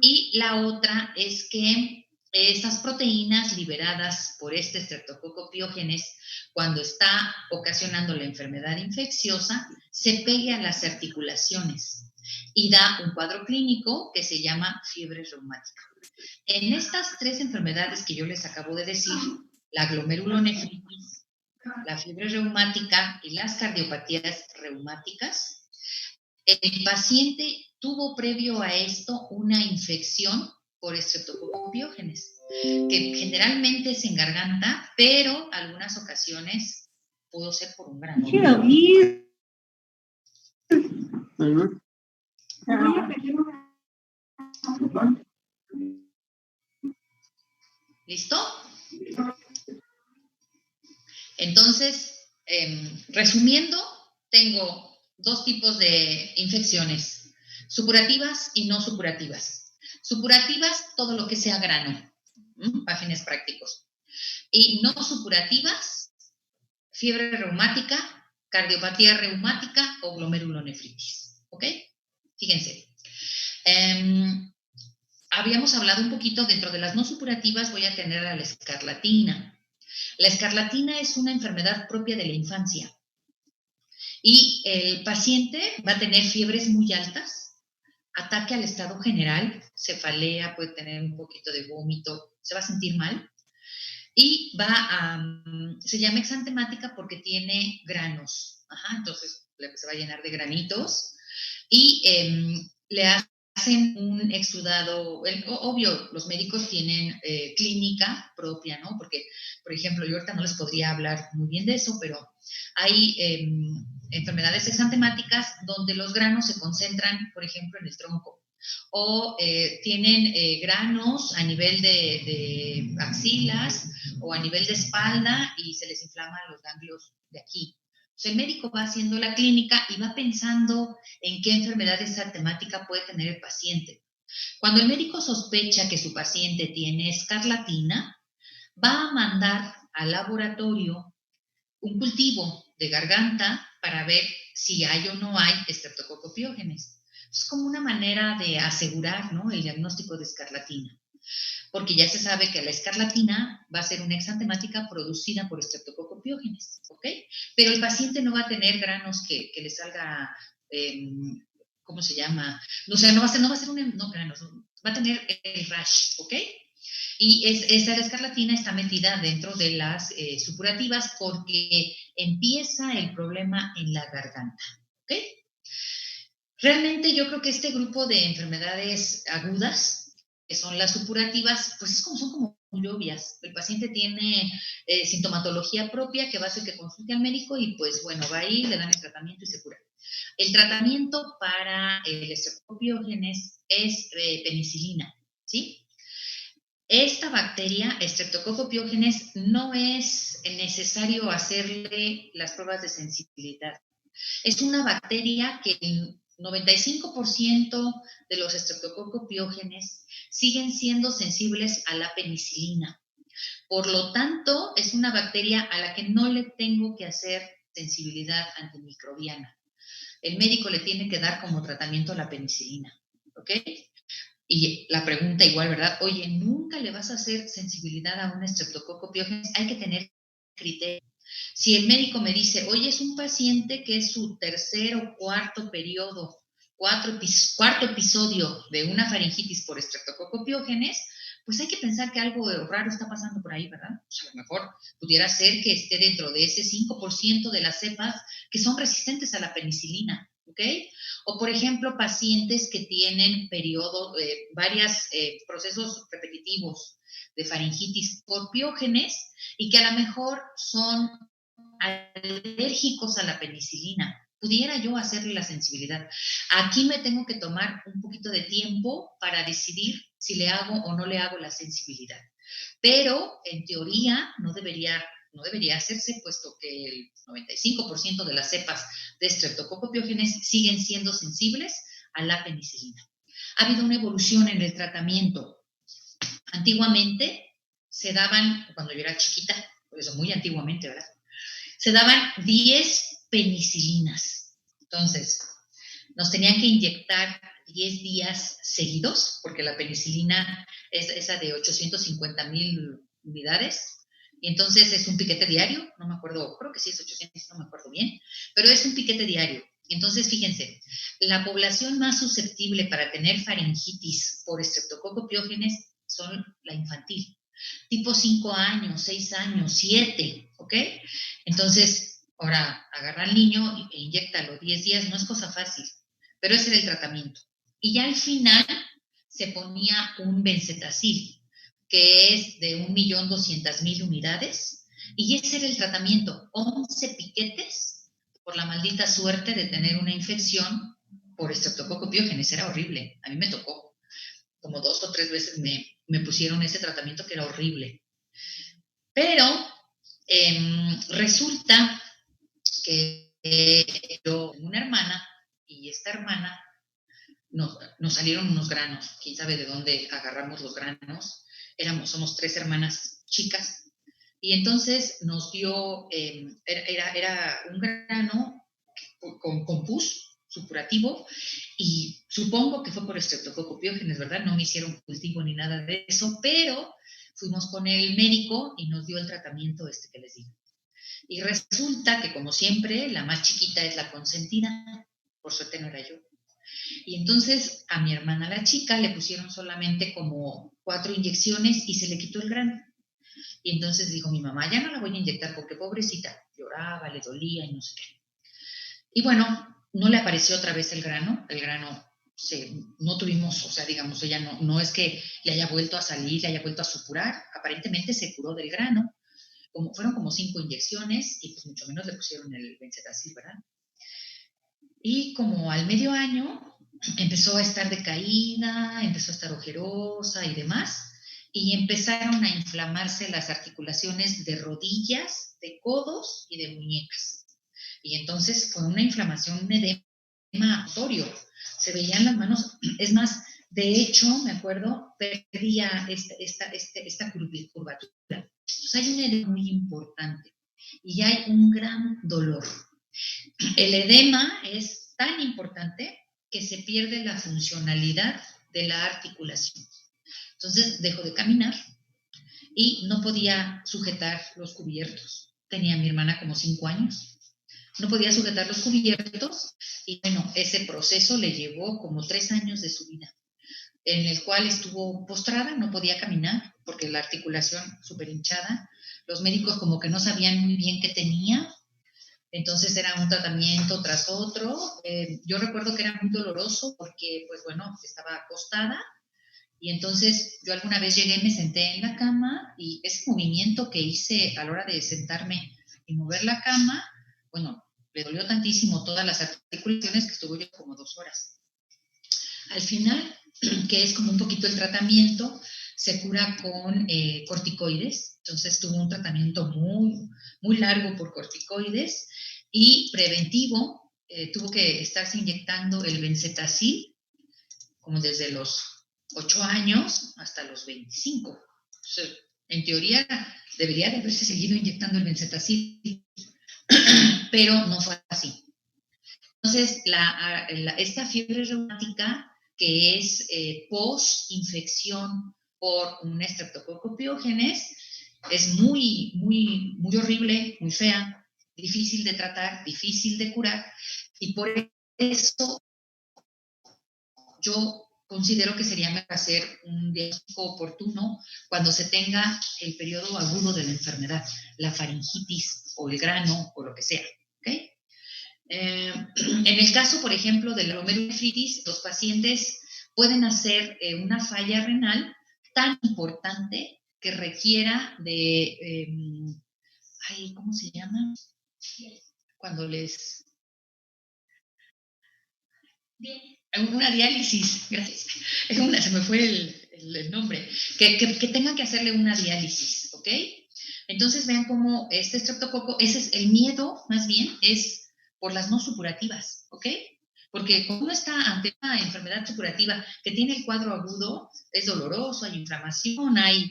Y la otra es que estas proteínas liberadas por este estreptococo piógenes, cuando está ocasionando la enfermedad infecciosa, se pegue a las articulaciones y da un cuadro clínico que se llama fiebre reumática. En estas 3 enfermedades que yo les acabo de decir, la glomerulonefritis, la fiebre reumática y las cardiopatías reumáticas, el paciente tuvo previo a esto una infección por estreptococo piógenes, que generalmente es en garganta, pero algunas ocasiones pudo ser por un grano. ¿Listo? Entonces, resumiendo, tengo 2 tipos de infecciones, supurativas y no supurativas. Supurativas, todo lo que sea grano, para fines prácticos. Y no supurativas, fiebre reumática, cardiopatía reumática o glomerulonefritis. ¿Ok? Fíjense. Habíamos hablado un poquito, dentro de las no supurativas voy a tener a la escarlatina. La escarlatina es una enfermedad propia de la infancia y el paciente va a tener fiebres muy altas, ataque al estado general, cefalea, puede tener un poquito de vómito, se va a sentir mal y se llama exantemática porque tiene granos. Entonces se va a llenar de granitos y le hacen un exudado. Obvio, los médicos tienen clínica propia, ¿no? Porque, por ejemplo, yo ahorita no les podría hablar muy bien de eso, pero hay enfermedades exantemáticas donde los granos se concentran, por ejemplo, en el tronco, o tienen granos a nivel de axilas o a nivel de espalda y se les inflaman los ganglios de aquí. El médico va haciendo la clínica y va pensando en qué enfermedad exantemática puede tener el paciente. Cuando el médico sospecha que su paciente tiene escarlatina, va a mandar al laboratorio un cultivo de garganta para ver si hay o no hay Streptococcus pyogenes. Es como una manera de asegurar, ¿no?, el diagnóstico de escarlatina. Porque ya se sabe que la escarlatina va a ser una exantemática producida por Streptococcus pyogenes, ¿ok? Pero el paciente no va a tener granos que le salga, ¿cómo se llama? O sea, no va a ser granos, va a tener el rash, ¿ok? Y esa escarlatina está metida dentro de las supurativas porque empieza el problema en la garganta, ¿ok? Realmente yo creo que este grupo de enfermedades agudas, que son las supurativas, pues son como lluvias. El paciente tiene sintomatología propia que va a hacer que consulte al médico y pues bueno, va ahí, le dan el tratamiento y se cura. El tratamiento para el Streptococcus pyogenes es penicilina, ¿sí? Esta bacteria, Streptococcus pyogenes, no es necesario hacerle las pruebas de sensibilidad. Es una bacteria que el 95% de los Streptococcus pyogenes siguen siendo sensibles a la penicilina. Por lo tanto, es una bacteria a la que no le tengo que hacer sensibilidad antimicrobiana. El médico le tiene que dar como tratamiento la penicilina, ¿ok? Y la pregunta igual, ¿verdad? Oye, ¿nunca le vas a hacer sensibilidad a un Streptococcus pyogenes? Hay que tener criterio. Si el médico me dice, oye, es un paciente que es su tercer o cuarto periodo, cuarto episodio de una faringitis por Streptococcus pyogenes, pues hay que pensar que algo raro está pasando por ahí, ¿verdad? Pues a lo mejor pudiera ser que esté dentro de ese 5% de las cepas que son resistentes a la penicilina, ¿ok? O, por ejemplo, pacientes que tienen varios procesos repetitivos de faringitis por piógenes y que a lo mejor son alérgicos a la penicilina. Pudiera yo hacerle la sensibilidad. Aquí me tengo que tomar un poquito de tiempo para decidir si le hago o no le hago la sensibilidad. Pero, en teoría, no debería hacerse, puesto que el 95% de las cepas de Streptococcus pyogenes siguen siendo sensibles a la penicilina. Ha habido una evolución en el tratamiento. Antiguamente se daban, cuando yo era chiquita, por eso muy antiguamente, ¿verdad? Se daban 10 penicilinas. Entonces, nos tenían que inyectar 10 días seguidos, porque la penicilina es esa de 850,000 unidades. Y entonces es un piquete diario, no me acuerdo, creo que sí es 800, no me acuerdo bien, pero es un piquete diario. Entonces, fíjense, la población más susceptible para tener faringitis por Streptococcus pyogenes son la infantil, tipo 5 años, 6 años, 7, ¿ok? Entonces, ahora agarra al niño e inyéctalo 10 días, no es cosa fácil, pero ese era el tratamiento. Y ya al final se ponía un benzetacil, que es de 1,200,000 unidades, y ese era el tratamiento, 11 piquetes por la maldita suerte de tener una infección por Streptococcus pyogenes. Era horrible, a mí me tocó, como 2 o 3 veces me pusieron ese tratamiento que era horrible. Pero Resulta que yo tengo una hermana y esta hermana nos salieron unos granos, quién sabe de dónde agarramos los granos, somos 3 hermanas chicas, y entonces nos dio, era un grano con pus supurativo, y supongo que fue por estreptococcus, ¿verdad? No me hicieron cultivo ni nada de eso, pero fuimos con el médico y nos dio el tratamiento que les digo. Y resulta que, como siempre, la más chiquita es la consentida, por suerte no era yo. Y entonces a mi hermana, la chica, le pusieron solamente como 4 inyecciones y se le quitó el grano. Y entonces dijo mi mamá, ya no la voy a inyectar porque pobrecita, lloraba, le dolía y no sé qué. Y bueno, no le apareció otra vez el grano no tuvimos, o sea, digamos, ella no es que le haya vuelto a salir, le haya vuelto a supurar, aparentemente se curó del grano, fueron como 5 inyecciones y pues mucho menos le pusieron el benzetacil, ¿verdad? Y como al medio año empezó a estar decaída, empezó a estar ojerosa y demás, y empezaron a inflamarse las articulaciones de rodillas, de codos y de muñecas. Y entonces fue una inflamación, un edema notorio. Se veían las manos, es más, de hecho, me acuerdo, perdía esta curvatura. Entonces hay un edema muy importante y hay un gran dolor. El edema es tan importante que se pierde la funcionalidad de la articulación. Entonces dejo de caminar y no podía sujetar los cubiertos. Tenía mi hermana como 5 años. No podía sujetar los cubiertos y bueno, ese proceso le llevó como 3 años de su vida, en el cual estuvo postrada, no podía caminar porque la articulación súper hinchada. Los médicos como que no sabían muy bien qué tenía. Entonces era un tratamiento tras otro. Yo recuerdo que era muy doloroso porque, pues bueno, estaba acostada y entonces yo alguna vez llegué, me senté en la cama y ese movimiento que hice a la hora de sentarme y mover la cama, bueno, le dolió tantísimo todas las articulaciones que estuvo yo como 2 horas. Al final, que es como un poquito el tratamiento, se cura con corticoides. Entonces tuvo un tratamiento muy, muy largo por corticoides y preventivo. Tuvo que estarse inyectando el benzetacil como desde los 8 años hasta los 25. Entonces, en teoría, debería de haberse seguido inyectando el benzetacil, pero no fue así. Entonces, esta fiebre reumática, que es post-infección por un estreptococcus, es muy, muy, muy horrible, muy fea, difícil de tratar, difícil de curar, y por eso yo considero que sería mejor hacer un diagnóstico oportuno cuando se tenga el periodo agudo de la enfermedad, la faringitis o el grano o lo que sea, ¿ok? En el caso, por ejemplo, de la glomerulonefritis, los pacientes pueden hacer una falla renal tan importante que requiera de, ¿cómo se llama? Cuando les... Una diálisis, gracias. Se me fue el nombre. Que tengan que hacerle una diálisis, ¿ok? Entonces vean cómo este estreptococo, ese es el miedo, más bien, es por las no supurativas, ¿ok? Porque cuando uno está ante una enfermedad supurativa que tiene el cuadro agudo, es doloroso, hay inflamación, hay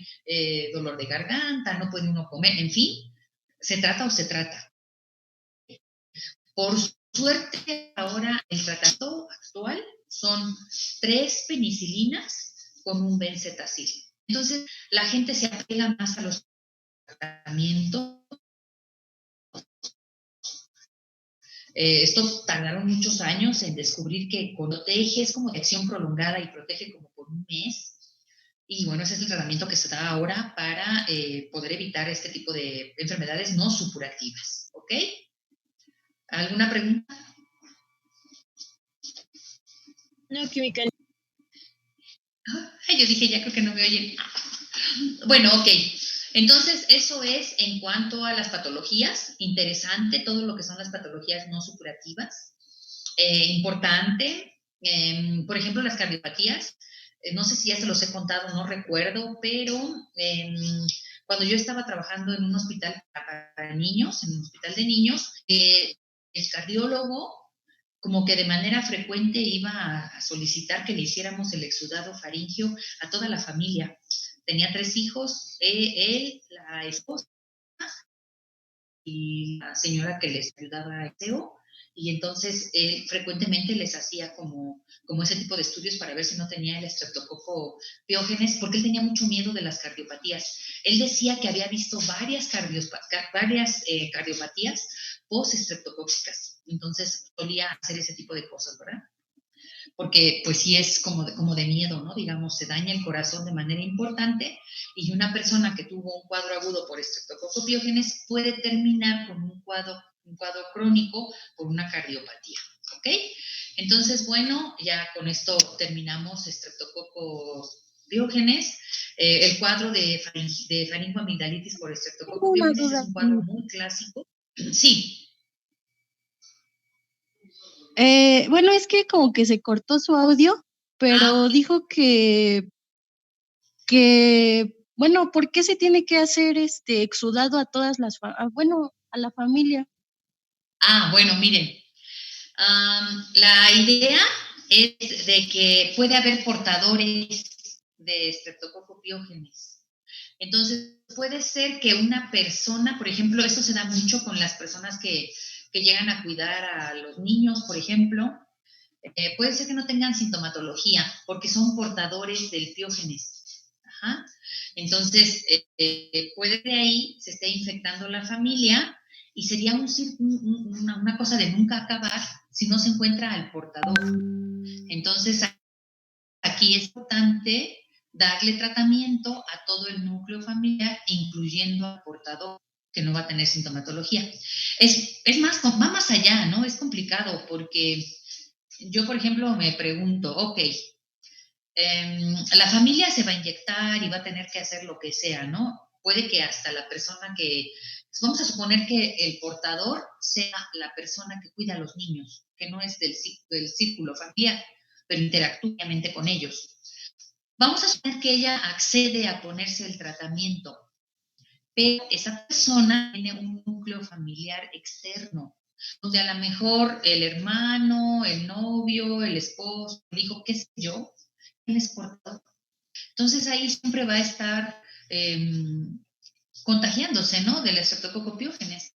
dolor de garganta, no puede uno comer, en fin, se trata. Por suerte, ahora el tratamiento actual son 3 penicilinas con un benzetacil. Entonces, la gente se apega más a los tratamientos. Esto tardaron muchos años en descubrir que protege, es como de acción prolongada y protege como por 1 mes. Y bueno, ese es el tratamiento que se da ahora para poder evitar este tipo de enfermedades no supurativas. ¿Ok? ¿Alguna pregunta? No, química. Yo dije, ya creo que no me oyen. Bueno, ok. Entonces, eso es en cuanto a las patologías. Interesante todo lo que son las patologías no supurativas. Importante. Por ejemplo, las cardiopatías. No sé si ya se los he contado, no recuerdo, pero Cuando yo estaba trabajando en un hospital para niños, en un hospital de niños, el cardiólogo como que de manera frecuente iba a solicitar que le hiciéramos el exudado faríngeo a toda la familia. Tenía 3 hijos, él, la esposa y la señora que les ayudaba a SEO, y entonces él frecuentemente les hacía como ese tipo de estudios para ver si no tenía el estreptococo piógenes, porque él tenía mucho miedo de las cardiopatías. Él decía que había visto varias cardiopatías post-estreptocócicas, entonces solía hacer ese tipo de cosas, ¿verdad? Porque pues sí es como de miedo, ¿no? Digamos, se daña el corazón de manera importante y una persona que tuvo un cuadro agudo por estreptococo piógenes puede terminar con un cuadro crónico por una cardiopatía, ¿ok? Entonces, bueno, ya con esto terminamos estreptococo piógenes. El cuadro de faringoamigdalitis por estreptococo piógenes es un cuadro muy clásico. Sí. Bueno, es que como que se cortó su audio, pero dijo que, bueno, ¿por qué se tiene que hacer exudado a todas a la familia? Bueno, miren, la idea es de que puede haber portadores de estreptococo piógenes. Entonces, puede ser que una persona, por ejemplo, eso se da mucho con las personas que llegan a cuidar a los niños, por ejemplo, puede ser que no tengan sintomatología porque son portadores del piógenes. Ajá. Entonces, puede que ahí se esté infectando la familia y sería una cosa de nunca acabar si no se encuentra al portador. Entonces, aquí es importante darle tratamiento a todo el núcleo familiar, incluyendo al portador, que no va a tener sintomatología. Es más, va más allá, ¿no? Es complicado porque yo, por ejemplo, me pregunto, ok, la familia se va a inyectar y va a tener que hacer lo que sea, ¿no? Puede que hasta la persona vamos a suponer que el portador sea la persona que cuida a los niños, que no es del círculo familiar, pero interactúa con ellos. Vamos a suponer que ella accede a ponerse el tratamiento, pero esa persona tiene un núcleo familiar externo, donde a lo mejor el hermano, el novio, el esposo, el hijo, qué sé yo, él es portador. Entonces ahí siempre va a estar contagiándose, ¿no? Del estreptococo piógenes.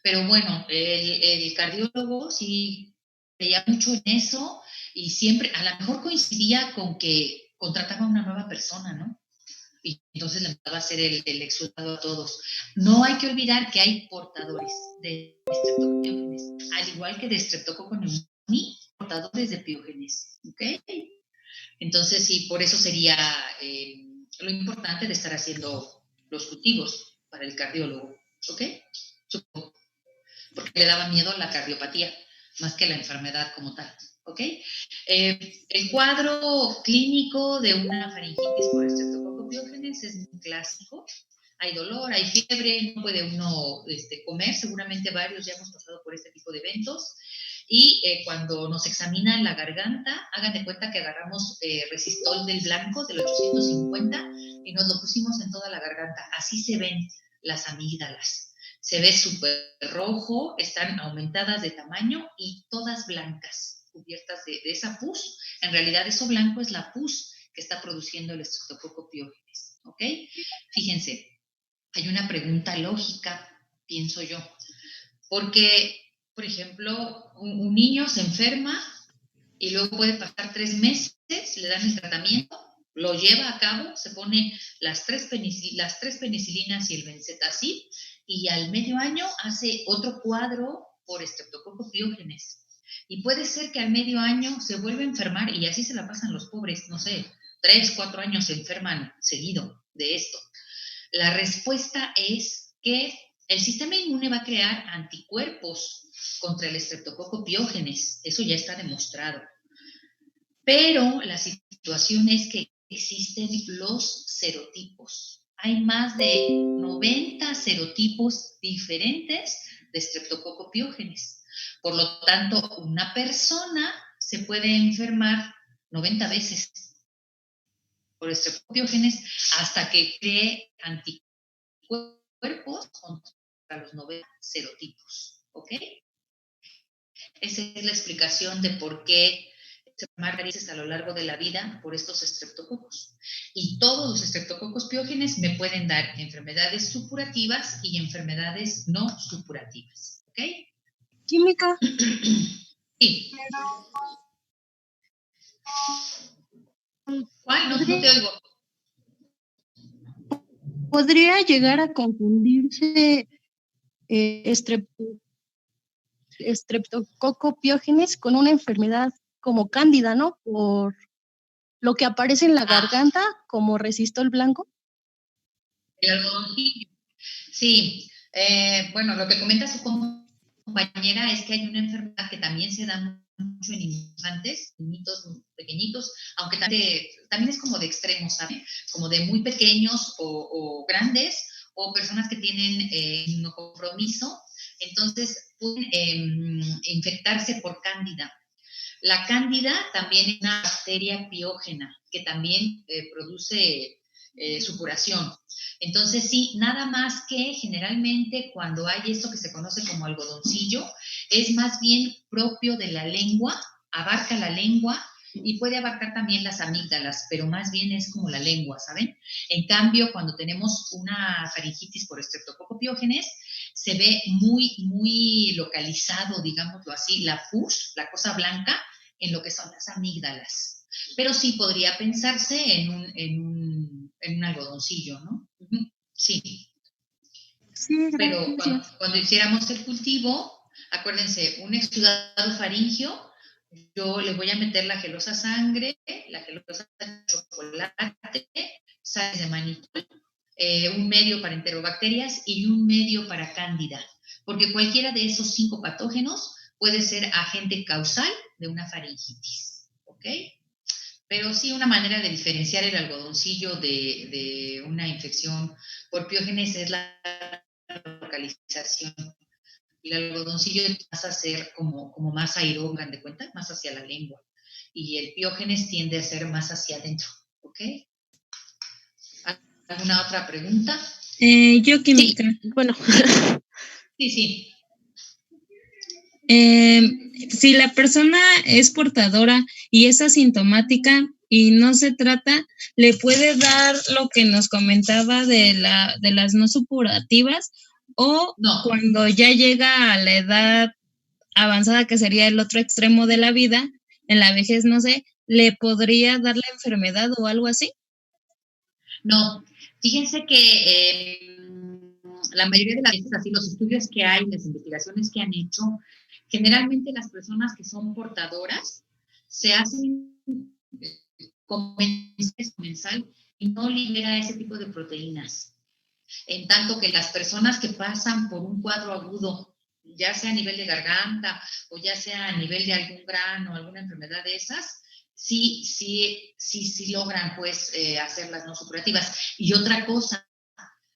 Pero bueno, el cardiólogo sí creía mucho en eso y siempre, a lo mejor coincidía con que contrataba a una nueva persona, ¿no? Y entonces le mandaba a hacer el exudado a todos. No hay que olvidar que hay portadores de estreptococo piógenes, al igual que de estreptococo pneumoniae, portadores de piógenes, ¿ok? Entonces, sí, por eso sería lo importante de estar haciendo los cultivos para el cardiólogo, ¿ok? Supongo, porque le daba miedo la cardiopatía, más que la enfermedad como tal, ¿ok? El cuadro clínico de una faringitis por estreptococo piógenes es muy clásico. Hay dolor, hay fiebre, no puede uno comer, seguramente varios ya hemos pasado por este tipo de eventos. Y cuando nos examinan la garganta, hagan de cuenta que agarramos resistol del blanco, del 850, y nos lo pusimos en toda la garganta. Así se ven las amígdalas. Se ve súper rojo, están aumentadas de tamaño y todas blancas, cubiertas de esa pus. En realidad eso blanco es la pus que está produciendo el estreptococo piógenes, ¿ok? Fíjense, hay una pregunta lógica, pienso yo, porque, por ejemplo, un niño se enferma y luego puede pasar 3 meses, le dan el tratamiento, lo lleva a cabo, se pone las tres penicilinas y el benzetacid, y al medio año hace otro cuadro por estreptococo piógenes. Y puede ser que al medio año se vuelva a enfermar y así se la pasan los pobres, no sé, 3, 4 años se enferman seguido de esto. La respuesta es que el sistema inmune va a crear anticuerpos contra el estreptococo piógenes, eso ya está demostrado. Pero la situación es que existen los serotipos. Hay más de 90 serotipos diferentes de estreptococo piógenes. Por lo tanto, una persona se puede enfermar 90 veces por estreptococo piógenes hasta que cree anticuerpos anticuerpos contra los 90 serotipos, ¿ok? Esa es la explicación de por qué se forman varices a lo largo de la vida por estos estreptococos. Y todos los estreptococos piógenes me pueden dar enfermedades supurativas y enfermedades no supurativas, ¿ok? Química. Sí. ¿Cuál? No te oigo. ¿Podría llegar a confundirse estreptococo piógenes con una enfermedad como cándida, ¿no? Por lo que aparece en la garganta como resistol blanco. El algodoncillo. Sí. Bueno, lo que comenta su compañera es que hay una enfermedad que también se da mucho en infantes, niñitos pequeñitos, aunque también es como de extremos, ¿saben? Como de muy pequeños o grandes, o personas que tienen inmunocompromiso, entonces pueden infectarse por cándida. La cándida también es una bacteria piógena que también produce supuración. Entonces, sí, nada más que generalmente cuando hay esto que se conoce como algodoncillo, es más bien propio de la lengua, abarca la lengua y puede abarcar también las amígdalas, pero más bien es como la lengua, ¿saben? En cambio, cuando tenemos una faringitis por estreptococo piógenes, se ve muy, muy localizado, digámoslo así, la pus, la cosa blanca, en lo que son las amígdalas. Pero sí podría pensarse en un algodoncillo, ¿no? Sí. Sí, pero cuando hiciéramos el cultivo, acuérdense, un exudado faríngeo, yo le voy a meter la gelosa sangre, la gelosa chocolate, sales de manitol, un medio para enterobacterias y un medio para cándida, porque cualquiera de esos 5 patógenos puede ser agente causal de una faringitis, ¿ok? Pero sí, una manera de diferenciar el algodoncillo de una infección por piógenes es la localización. El algodoncillo pasa a ser como más aeróbico, de cuenta, más hacia la lengua. Y el piógenes tiende a ser más hacia adentro, ¿ok? ¿Alguna otra pregunta? Yo química. Sí. Bueno. Sí. Si la persona es portadora y es asintomática y no se trata, ¿le puede dar lo que nos comentaba de las no supurativas? O no. Cuando ya llega a la edad avanzada, que sería el otro extremo de la vida, en la vejez, no sé, ¿le podría dar la enfermedad o algo así? No. Fíjense que la mayoría de las veces, así los estudios que hay, las investigaciones que han hecho, generalmente las personas que son portadoras se hacen comensal y no libera ese tipo de proteínas. En tanto que las personas que pasan por un cuadro agudo, ya sea a nivel de garganta o ya sea a nivel de algún grano, alguna enfermedad de esas, sí logran pues hacer las no supurativas. Y otra cosa,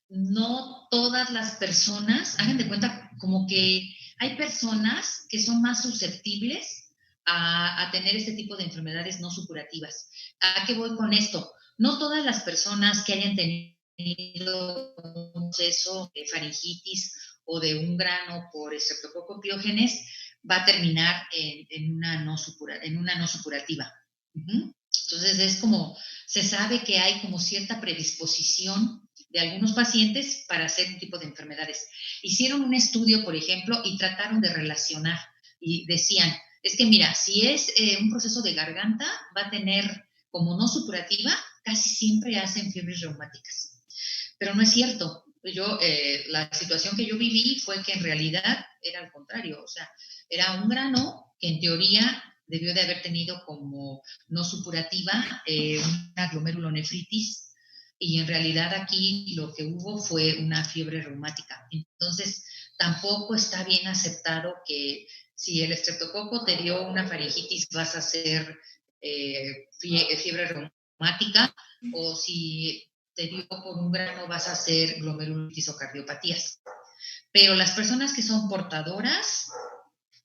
no todas las personas, hagan de cuenta como que hay personas que son más susceptibles a tener este tipo de enfermedades no supurativas. ¿A qué voy con esto? No todas las personas que hayan tenido un proceso de faringitis o de un grano por estreptococo piógenes va a terminar en una no supurativa. Entonces es como, se sabe que hay como cierta predisposición de algunos pacientes para hacer un tipo de enfermedades. Hicieron un estudio, por ejemplo, y trataron de relacionar y decían, es que mira, si es un proceso de garganta, va a tener como no supurativa, casi siempre hacen fiebres reumáticas. Pero no es cierto. La situación que yo viví fue que en realidad era al contrario, o sea, era un grano que en teoría debió de haber tenido como no supurativa una glomerulonefritis, y en realidad aquí lo que hubo fue una fiebre reumática. Entonces, tampoco está bien aceptado que si el estreptococo te dio una faringitis vas a hacer fiebre reumática, o si te dio por un grano vas a hacer glomerulitis o cardiopatías. Pero las personas que son portadoras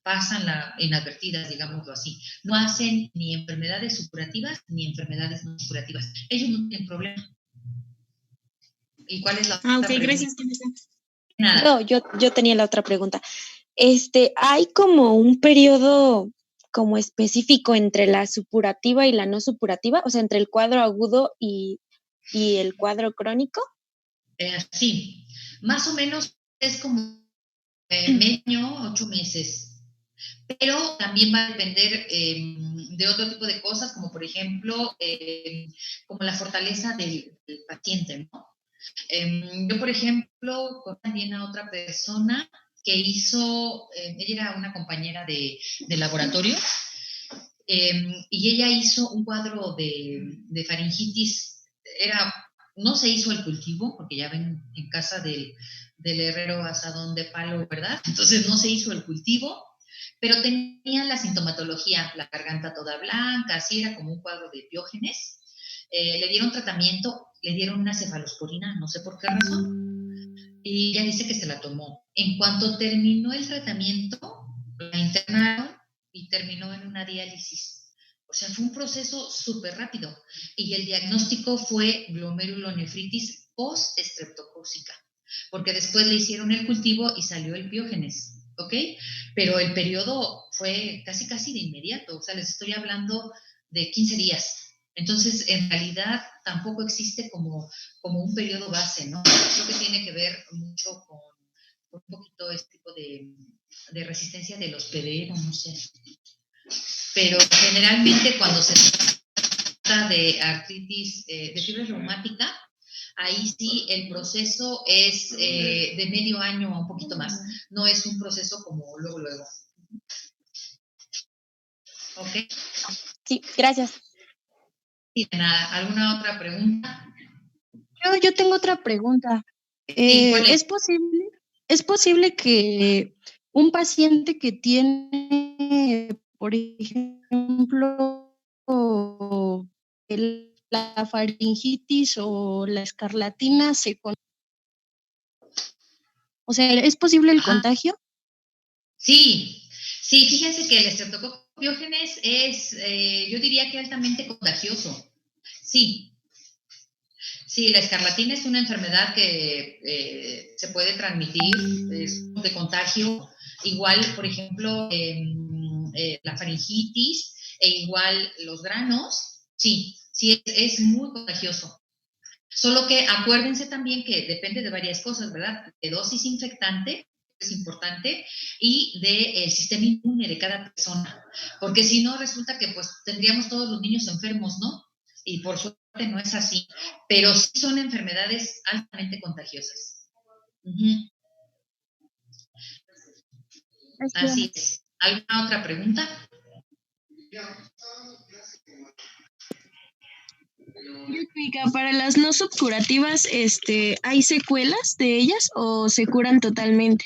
pasan inadvertidas, digámoslo así. No hacen ni enfermedades supurativas ni enfermedades no supurativas. Ellos no tienen problema. ¿Y cuál es la Ah, otra ok, gracias, pregunta? Vanessa. Nada. No, yo tenía la otra pregunta. ¿Hay como un periodo como específico entre la supurativa y la no supurativa? O sea, entre el cuadro agudo y el cuadro crónico. Sí, más o menos es como medio, 8 meses. Pero también va a depender de otro tipo de cosas, como por ejemplo, como la fortaleza del paciente, ¿no? Yo, por ejemplo, con también a otra persona que hizo, ella era una compañera de laboratorio, y ella hizo un cuadro de faringitis, no se hizo el cultivo, porque ya ven en casa del herrero asadón de palo, ¿verdad? Entonces no se hizo el cultivo, pero tenía la sintomatología, la garganta toda blanca, así era como un cuadro de Piógenes. Le dieron tratamiento, le dieron una cefalosporina, no sé por qué razón, y ella dice que se la tomó. En cuanto terminó el tratamiento, la internaron y terminó en una diálisis. O sea, fue un proceso súper rápido. Y el diagnóstico fue glomerulonefritis post-estreptocócica, porque después le hicieron el cultivo y salió el Piógenes, ¿ok? Pero el periodo fue casi de inmediato. O sea, les estoy hablando de 15 días. Entonces, en realidad, tampoco existe como un periodo base, ¿no? Creo que tiene que ver mucho con un poquito este tipo de resistencia del hospedero, no sé. Pero generalmente cuando se trata de artritis, de fiebre reumática, ahí sí el proceso es de medio año o un poquito más. No es un proceso como luego. ¿Ok? Sí, gracias. Y de nada, ¿alguna otra pregunta? Yo tengo otra pregunta. Sí, ¿cuál es? ¿Es posible que un paciente que tiene, por ejemplo, la faringitis o la escarlatina o sea, ¿es posible el Ajá. contagio? Sí, fíjense que el estreptococcus pyogenes es, yo diría que altamente contagioso. Sí, la escarlatina es una enfermedad que se puede transmitir, es de contagio, igual, por ejemplo, la faringitis e igual los granos, sí, es muy contagioso. Solo que acuérdense también que depende de varias cosas, ¿verdad? De dosis infectante, es importante, y del sistema inmune de cada persona. Porque si no, resulta que pues tendríamos todos los niños enfermos, ¿no? Y por suerte no es así. Pero sí son enfermedades altamente contagiosas. Uh-huh. Así es. ¿Alguna otra pregunta? Para las no subcurativas, ¿hay secuelas de ellas o se curan totalmente?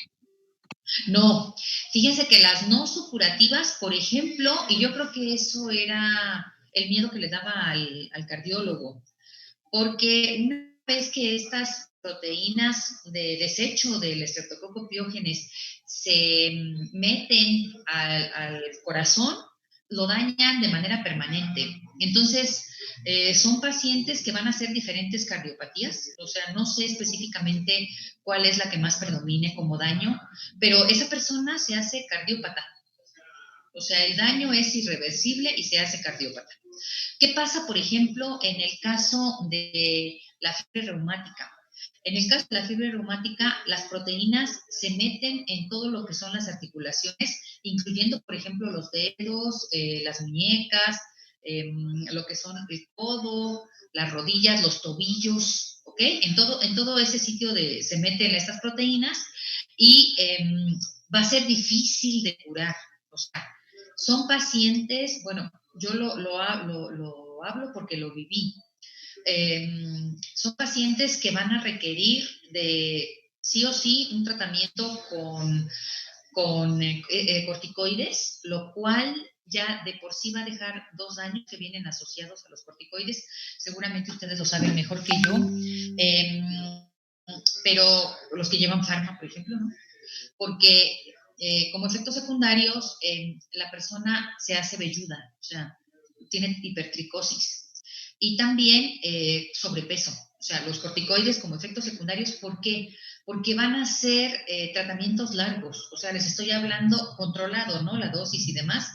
No, fíjense que las no supurativas, por ejemplo, y yo creo que eso era el miedo que le daba al cardiólogo, porque una vez que estas proteínas de desecho del Streptococcus pyogenes se meten al corazón, lo dañan de manera permanente. Entonces, son pacientes que van a hacer diferentes cardiopatías, o sea, no sé específicamente cuál es la que más predomine como daño, pero esa persona se hace cardiópata. O sea, el daño es irreversible y se hace cardiópata. ¿Qué pasa, por ejemplo, en el caso de la fiebre reumática? En el caso de la fiebre reumática, las proteínas se meten en todo lo que son las articulaciones, incluyendo, por ejemplo, los dedos, las muñecas, lo que son el codo, las rodillas, los tobillos, ¿ok? En todo ese sitio se meten estas proteínas y va a ser difícil de curar. O sea, son pacientes, bueno, yo lo hablo porque lo viví. Son pacientes que van a requerir de sí o sí un tratamiento con corticoides, lo cual ya de por sí va a dejar 2 años que vienen asociados a los corticoides. Seguramente ustedes lo saben mejor que yo, pero los que llevan farma, por ejemplo, ¿no? Porque como efectos secundarios, la persona se hace velluda, o sea, tiene hipertricosis. Y también sobrepeso. O sea, los corticoides como efectos secundarios, ¿por qué? Porque van a ser tratamientos largos. O sea, les estoy hablando controlado, ¿no? La dosis y demás,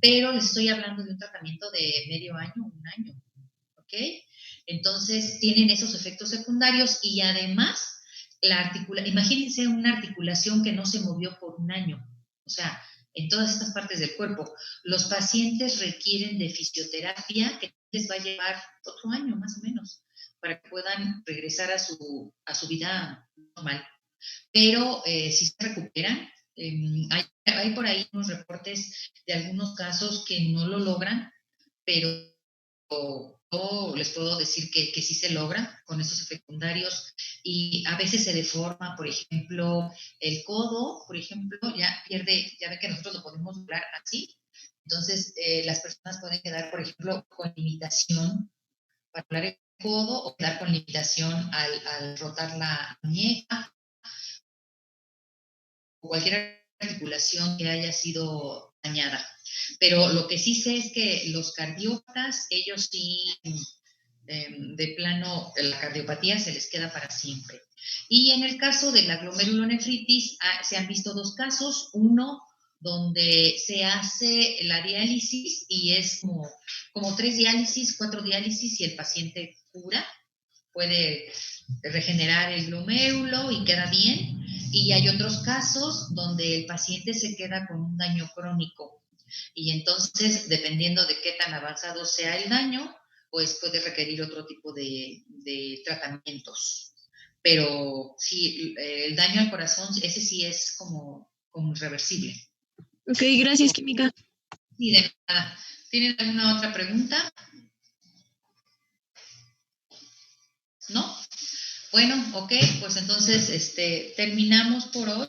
pero les estoy hablando de un tratamiento de medio año, un año, ¿ok? Entonces, tienen esos efectos secundarios y además, imagínense una articulación que no se movió por un año. O sea, en todas estas partes del cuerpo. Los pacientes requieren de fisioterapia que les va a llevar otro año más o menos para que puedan regresar a su vida normal. Pero si se recuperan, hay por ahí unos reportes de algunos casos que no lo logran, pero les puedo decir que sí se logra con estos efectos secundarios y a veces se deforma, por ejemplo, el codo, por ejemplo, ya ve que nosotros lo podemos doblar así, entonces las personas pueden quedar, por ejemplo, con limitación para doblar el codo o quedar con limitación al rotar la muñeca o cualquier articulación que haya sido dañada. Pero lo que sí sé es que los cardiópatas, ellos sí, de plano, la cardiopatía se les queda para siempre. Y en el caso de la glomerulonefritis, se han visto 2 casos. Uno donde se hace la diálisis y es como 3 diálisis, 4 diálisis y el paciente cura, puede regenerar el glomérulo y queda bien. Y hay otros casos donde el paciente se queda con un daño crónico. Y entonces, dependiendo de qué tan avanzado sea el daño, pues puede requerir otro tipo de tratamientos. Pero sí, el daño al corazón, ese sí es como irreversible. Ok, gracias, Química. Sí, de nada. ¿Tienen alguna otra pregunta? ¿No? Bueno, ok, pues entonces terminamos por hoy.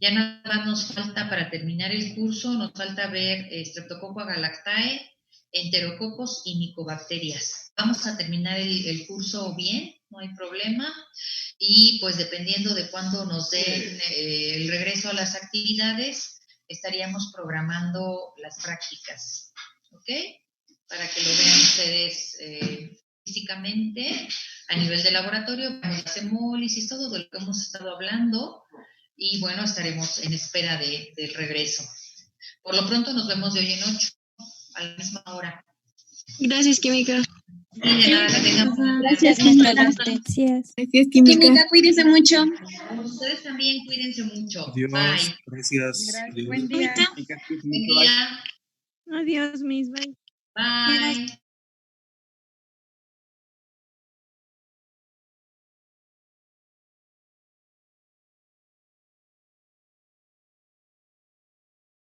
Ya nada más nos falta para terminar el curso, nos falta ver Streptococcus agalactae, enterococos y micobacterias. Vamos a terminar el curso bien, no hay problema. Y pues dependiendo de cuándo nos den el regreso a las actividades, estaríamos programando las prácticas, ¿ok? Para que lo vean ustedes físicamente a nivel de laboratorio, vamos a hacer hemólisis, todo de lo que hemos estado hablando. Y bueno, estaremos en espera del regreso. Por lo pronto nos vemos de hoy en 8, a la misma hora. Gracias, Química. Y de nada, que tengan Gracias, Química. Gracias. Gracias, Química. Química, cuídense mucho. Ustedes también cuídense mucho. Adiós. Bye. Gracias. Adiós. Buen día. Buen día. Adiós, Miss. Bye. Bye.